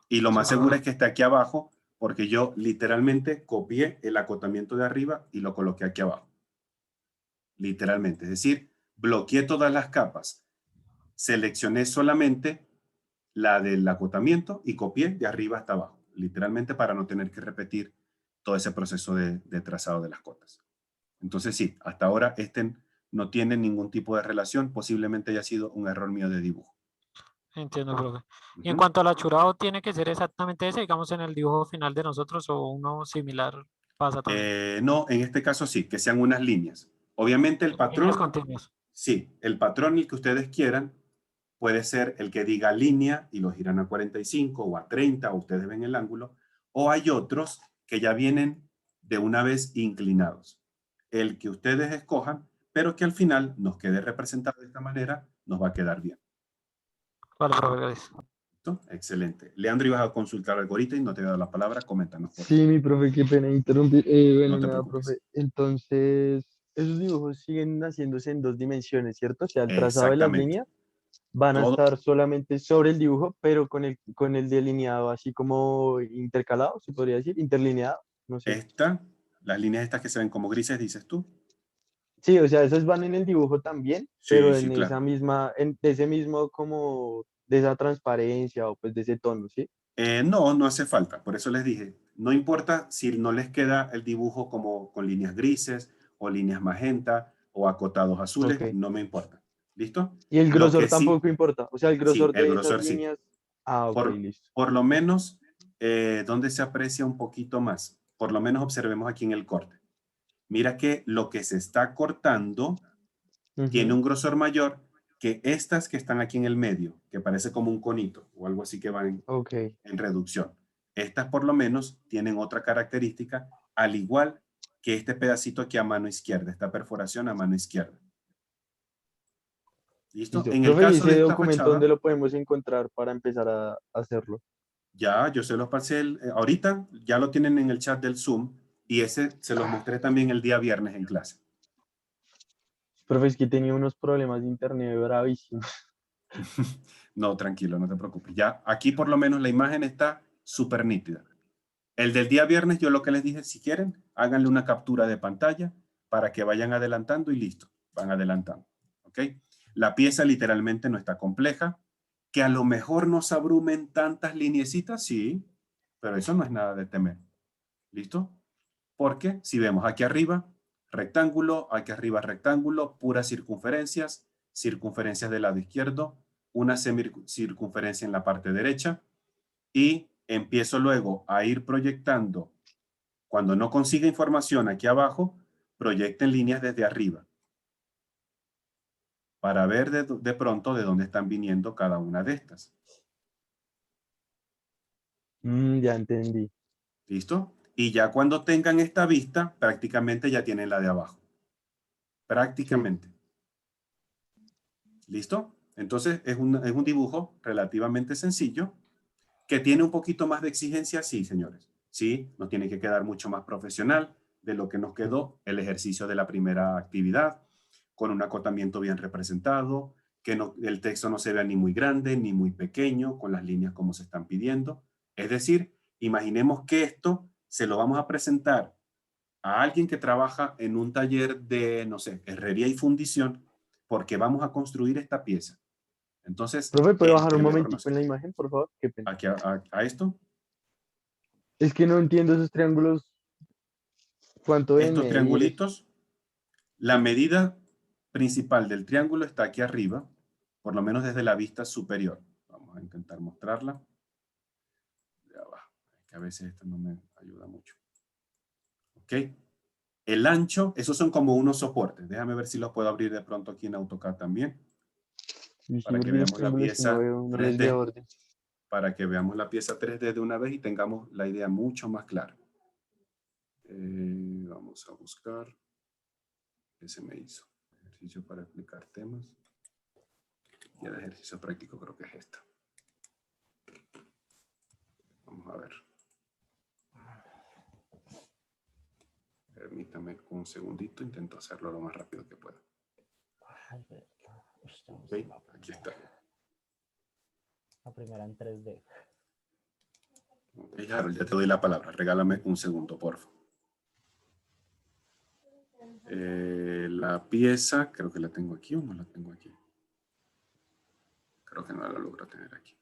Y lo más seguro es que esté aquí abajo, porque yo literalmente copié el acotamiento de arriba y lo coloqué aquí abajo. Literalmente. Es decir, bloqueé todas las capas. Seleccioné solamente la del acotamiento y copié de arriba hasta abajo. Literalmente para no tener que repetir todo ese proceso de trazado de las cotas. Entonces sí, hasta ahora este no tiene ningún tipo de relación. Posiblemente haya sido un error mío de dibujo. entiendo, profe. Y en cuanto al achurado, ¿tiene que ser exactamente ese, digamos, en el dibujo final de nosotros, o uno similar pasa también? No, en este caso sí, que sean unas líneas. Obviamente el Líneas patrón, continuas. sí, el patrón el que ustedes quieran puede ser el que diga línea y lo giran a 45 o a 30, o ustedes ven el ángulo, o hay otros que ya vienen de una vez inclinados. El que ustedes escojan, pero que al final nos quede representado de esta manera, nos va a quedar bien. Vale, profe, gracias. ¿Listo? Excelente. Leandro, ibas a consultar algo ahorita y no te he dado la palabra. Coméntanos, por favor. Sí, mi profe, qué pena interrumpir. Bueno, No te nada, preocupes. profe. Entonces, esos dibujos siguen haciéndose en dos dimensiones, ¿cierto? O sea, el trazado de las Exactamente. líneas van a Todo, estar solamente sobre el dibujo, pero con el delineado así como intercalado, se podría decir, interlineado, no sé. las líneas estas que se ven como grises, dices tú. Sí, o sea, esas van en el dibujo también, Sí, pero sí, en esa claro. misma, de ese mismo como, de esa transparencia o pues de ese tono, ¿sí? No, no hace falta. Por eso les dije, no importa si no les queda el dibujo como con líneas grises o líneas magenta o acotados azules, Ok. no me importa. ¿Listo? Y el Lo que grosor sí, tampoco importa, o sea, el sí, grosor el de esas grosor sí. líneas. Ah, ok, Por, listo. por lo menos, donde se aprecia un poquito más. Por lo menos observemos aquí en el corte. Mira que lo que se está cortando tiene Ujú. un grosor mayor que estas que están aquí en el medio, que parece como un conito o algo así que van Ok, en reducción. Estas por lo menos tienen otra característica, al igual que este pedacito aquí a mano izquierda, esta perforación a mano izquierda. ¿Listo? listo. En el Profe, ¿y caso de ese esta documento dónde fachada, lo podemos encontrar para empezar a hacerlo? ya yo se los pasé, ahorita ya lo tienen en el chat del Zoom y ese se los mostré también el día viernes en clase. Profe, es que tenía unos problemas de internet bravísimos. No, tranquilo, no te preocupes. Ya aquí por lo menos la imagen está súper nítida. El del día viernes yo lo que les dije, si quieren, háganle una captura de pantalla para que vayan adelantando y listo, van adelantando. ¿Ok? La pieza literalmente no está compleja, que a lo mejor nos abrumen tantas lineecitas, sí, pero eso no es nada de temer. ¿Listo? Porque si vemos aquí arriba, rectángulo, aquí arriba rectángulo, puras circunferencias, circunferencias del lado izquierdo, una semicircunferencia en la parte derecha y empiezo luego a ir proyectando. Cuando no consiga información aquí abajo, proyecten líneas desde arriba para ver de pronto de dónde están viniendo cada una de estas. Ya entendí. ¿Listo? Y ya cuando tengan esta vista, prácticamente ya tienen la de abajo. Prácticamente. ¿Listo? Entonces es un dibujo relativamente sencillo que tiene un poquito más de exigencia, sí, señores. Sí, nos tiene que quedar mucho más profesional de lo que nos quedó el ejercicio de la primera actividad, con un acotamiento bien representado, que no, el texto no se vea ni muy grande ni muy pequeño, con las líneas como se están pidiendo. Es decir, imaginemos que esto se lo vamos a presentar a alguien que trabaja en un taller de, no sé, herrería y fundición, porque vamos a construir esta pieza. Entonces, Profe, ¿puede bajar un el error no momentico se en la ve. imagen, por favor? Qué pena. Aquí a esto, Es que no entiendo esos triángulos. ¿Cuánto deben estos medir? triangulitos, la medida principal del triángulo está aquí arriba, por lo menos desde la vista superior. Vamos a intentar mostrarla. Ya va, es que a veces esto no me ayuda mucho. ¿Ok? El ancho, esos son como unos soportes. Déjame ver si los puedo abrir de pronto aquí en AutoCAD también, Yo estoy para que viendo los veamos la triángulos y no pieza veo, no les veo 3D. orden. Para que veamos la pieza 3D de una vez y tengamos la idea mucho más clara. Vamos a buscar. ¿Qué se me hizo? Ejercicio para explicar temas. Y el ejercicio práctico creo que es esta. Vamos a ver. Permítame un segundito, intento hacerlo lo más rápido que pueda. Ok, aquí está. La primera en 3D. Ok, Harold, ya te doy la palabra. Regálame un segundo, por favor. La pieza, creo que la tengo aquí o no la tengo aquí. Creo que no la logro tener aquí.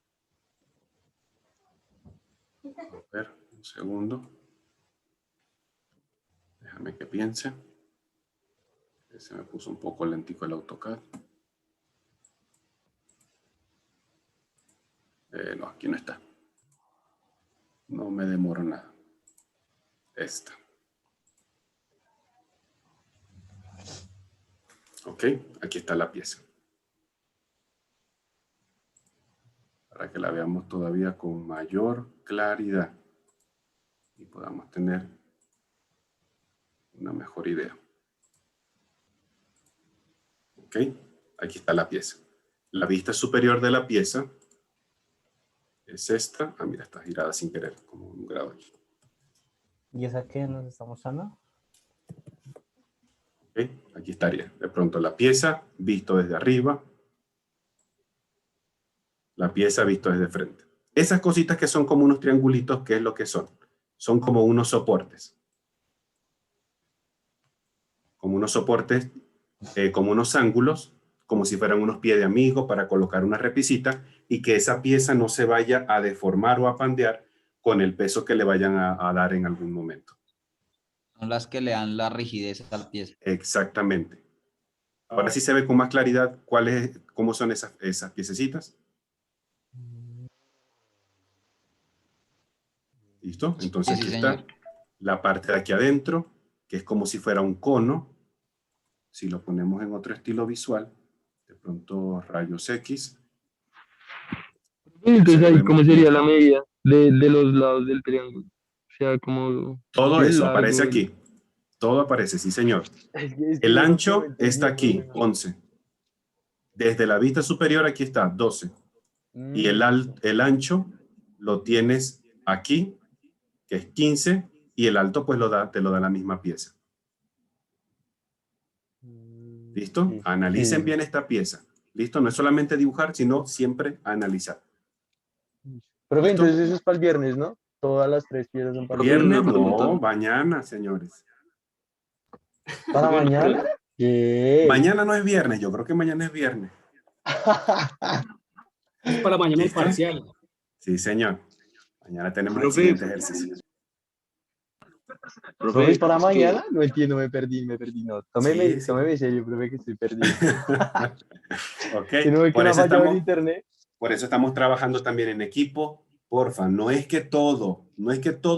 A ver, un segundo. Déjame que piense. Se me puso un poco lentico el AutoCAD. No, aquí no está. No me demoro nada. Esta. Ok, aquí está la pieza. Para que la veamos todavía con mayor claridad y podamos tener una mejor idea. Ok, aquí está la pieza. La vista superior de la pieza es esta. Ah, mira, está girada sin querer, como un grado aquí. ¿Y esa qué nos está mostrando? Ok, aquí estaría. De pronto la pieza visto desde arriba. La pieza visto desde frente. Esas cositas que son como unos triangulitos, ¿qué es lo que son? Son como unos soportes. Como unos soportes, como unos ángulos, como si fueran unos pies de amigo para colocar una repisita y que esa pieza no se vaya a deformar o a pandear con el peso que le vayan a dar en algún momento. Son las que le dan la rigidez a la pieza. Exactamente. Ahora sí se ve con más claridad cómo son esas piececitas. ¿Listo? Entonces Sí, aquí señor. está la parte de aquí adentro, que es como si fuera un cono. Si lo ponemos en otro estilo visual, de pronto rayos X. Entonces ahí, ve ¿cómo muy sería la claro. medida de los lados del triángulo? O sea, como Todo ¿sí, el eso aparece largo. aquí. Todo aparece, sí, señor. Es que El yo lo que no ancho está entendía, aquí, profe. 11. Desde la vista superior aquí está, 12. Y Listo. el ancho lo tienes aquí, que es 15, y el alto pues te lo da la misma pieza. ¿Listo? Sí. Analicen Sí. bien esta pieza. ¿Listo? No es solamente dibujar, sino siempre analizar. Profe, ¿Listo? entonces eso es para el viernes, ¿no? Todas las 3 piezas son para el Profe, viernes. Viernes, una pregunta. no, mañana, señores. ¿Para Profe, mañana? ¿Qué? Mañana no es viernes, yo creo que mañana es viernes. Es para mañana el ¿Listo? parcial. Sí, señor. Mañana tenemos el Profe. siguiente ejercicio. ¿Profe, es para es que- mañana? No entiendo, me perdí. No, tómeme, Sí, sí. tómeme serio, profe, que estoy perdido. Ok, Si no ve que por me ha eso fallado el estamos, internet. por eso estamos trabajando también en equipo. Porfa, no es que todo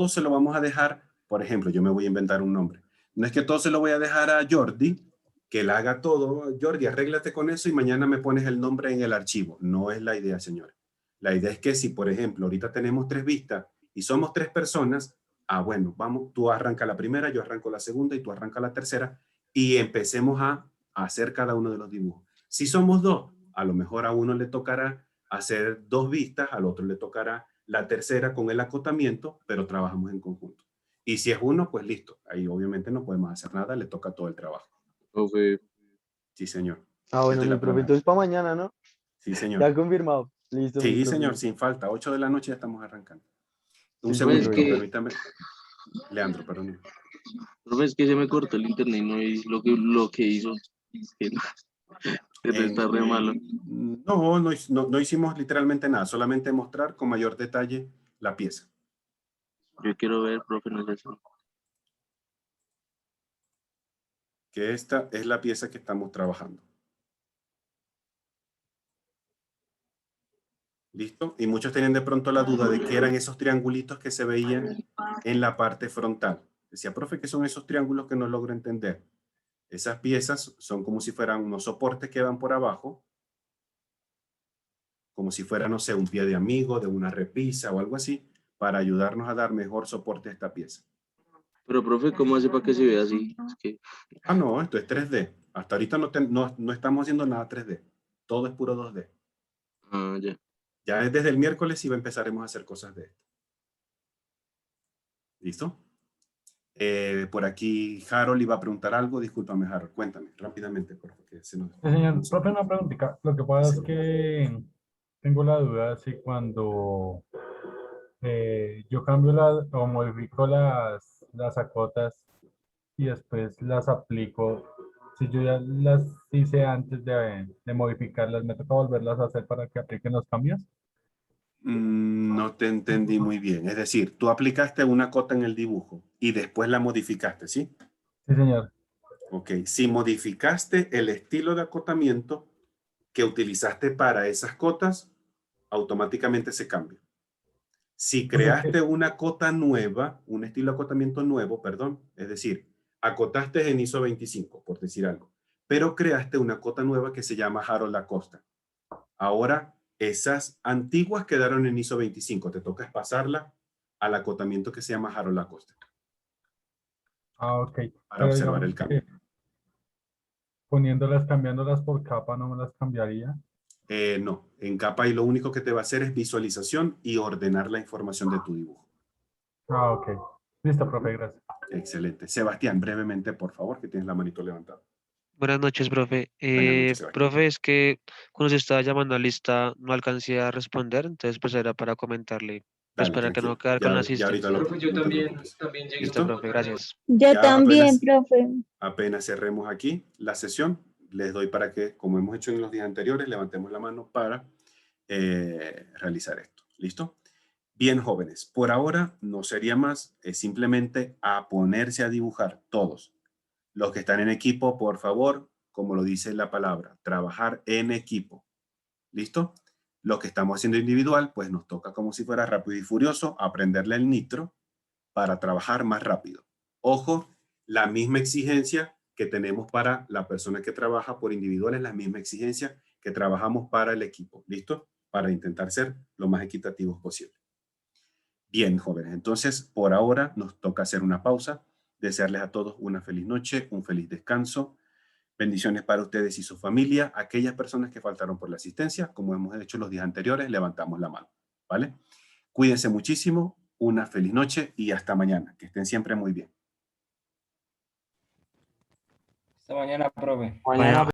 se lo vamos a dejar. Por ejemplo, yo me voy a inventar un nombre. No es que todo se lo voy a dejar a Jordi, que él haga todo. Jordi, arréglate con eso y mañana me pones el nombre en el archivo. No es la idea, señores. La idea es que si, por ejemplo, ahorita tenemos 3 vistas y y somos 3 personas, bueno, vamos, tú arranca la primera, yo arranco la segunda y tú arranca la tercera y empecemos a hacer cada uno de los dibujos. Si somos 2, a lo mejor a uno le tocará hacer 2 vistas, al otro le tocará la tercera con el acotamiento, pero trabajamos en conjunto. Y si es uno, pues listo. Ahí obviamente no podemos hacer nada, le toca todo el trabajo. Profe, Sí, señor. Bueno, Estoy mi la profe, palabra. entonces para mañana, ¿no? Sí, señor. Ya confirmado. Listo, mi Sí, profe. señor, sin falta. 8 de la noche ya estamos arrancando. Un Sí, Pues segundito, que- permítame. Leandro, perdón. profe, es que se me cortó el internet y no vi lo que hizo. Es que pero está re malo. No hicimos literalmente nada, solamente mostrar con mayor detalle la pieza. Yo quiero ver, profe, no es eso. Que esta es la pieza que estamos trabajando. ¿Listo? Y muchos tenían de pronto la duda de qué eran esos triangulitos que se veían en la parte frontal. Decía, profe, ¿qué son esos triángulos que no logro entender? Esas piezas son como si fueran unos soportes que van por abajo, como si fuera, no sé, un pie de amigo, de una repisa o algo así, para ayudarnos a dar mejor soporte a esta pieza. Pero, profe, ¿cómo hace para que se vea así? Es que, No, esto es 3D. Hasta ahorita no estamos haciendo nada 3D. Todo es puro 2D. ya. Ya desde el miércoles sí empezaremos a hacer cosas de esto. ¿Listo? Por aquí Harold iba a preguntar algo. Discúlpame, Harold. Cuéntame rápidamente, por favor. Que se nos... Sí, señor, profe, una preguntita. Lo que pasa es que tengo la duda si cuando yo cambio o modifico las acotas y después las aplico, si yo ya las hice antes de modificarlas, ¿me toca volverlas a hacer para que apliquen los cambios? No te entendí muy bien. Es decir, tú aplicaste una cota en el dibujo y después la modificaste, ¿sí? Sí, señor. Ok. Si modificaste el estilo de acotamiento que utilizaste para esas cotas, automáticamente se cambia. Si O sea que, creaste una cota nueva, un estilo de acotamiento nuevo, perdón, es decir, acotaste en ISO 25, por decir algo, pero creaste una cota nueva que se llama Harold Acosta. Ahora, esas antiguas quedaron en ISO 25, te toca pasarla al acotamiento que se llama Harold Acosta ok. para Pero observar digamos el cambio. que poniéndolas, cambiándolas por capa, no me las cambiaría. No, en capa y lo único que te va a hacer es visualización y ordenar la información de tu dibujo. Ok. Listo, profe, gracias. Excelente. Sebastián, brevemente, por favor, que tienes la manito levantada. Buenas noches, profe. Buenas noches, Sebastián. Profe, es que cuando se estaba llamando a lista no alcancé a responder, entonces pues era para comentarle, pues Dale, para que no tranquilo. quedar con la Ya ahorita lo... asistencia. Profe, yo no te también preocupes. llegué Listo, un ¿Listo? poco profe, tarde. gracias. Yo Ya también, profe. apenas cerremos aquí la sesión, les doy para que, como hemos hecho en los días anteriores, levantemos la mano para realizar esto. ¿Listo? Bien, jóvenes, por ahora no sería más, es simplemente a ponerse a dibujar todos. Los que están en equipo, por favor, como lo dice la palabra, trabajar en equipo. ¿Listo? Los que estamos haciendo individual, pues nos toca como si fuera rápido y furioso aprenderle el nitro para trabajar más rápido. Ojo, la misma exigencia que tenemos para la persona que trabaja por individual es la misma exigencia que trabajamos para el equipo. ¿Listo? Para intentar ser lo más equitativos posible. Bien, jóvenes, entonces por ahora nos toca hacer una pausa. Desearles a todos una feliz noche, un feliz descanso. Bendiciones para ustedes y su familia. Aquellas personas que faltaron por la asistencia, como hemos hecho los días anteriores, levantamos la mano. ¿Vale? Cuídense muchísimo, una feliz noche y hasta mañana. Que estén siempre muy bien. Hasta mañana, profe. Mañana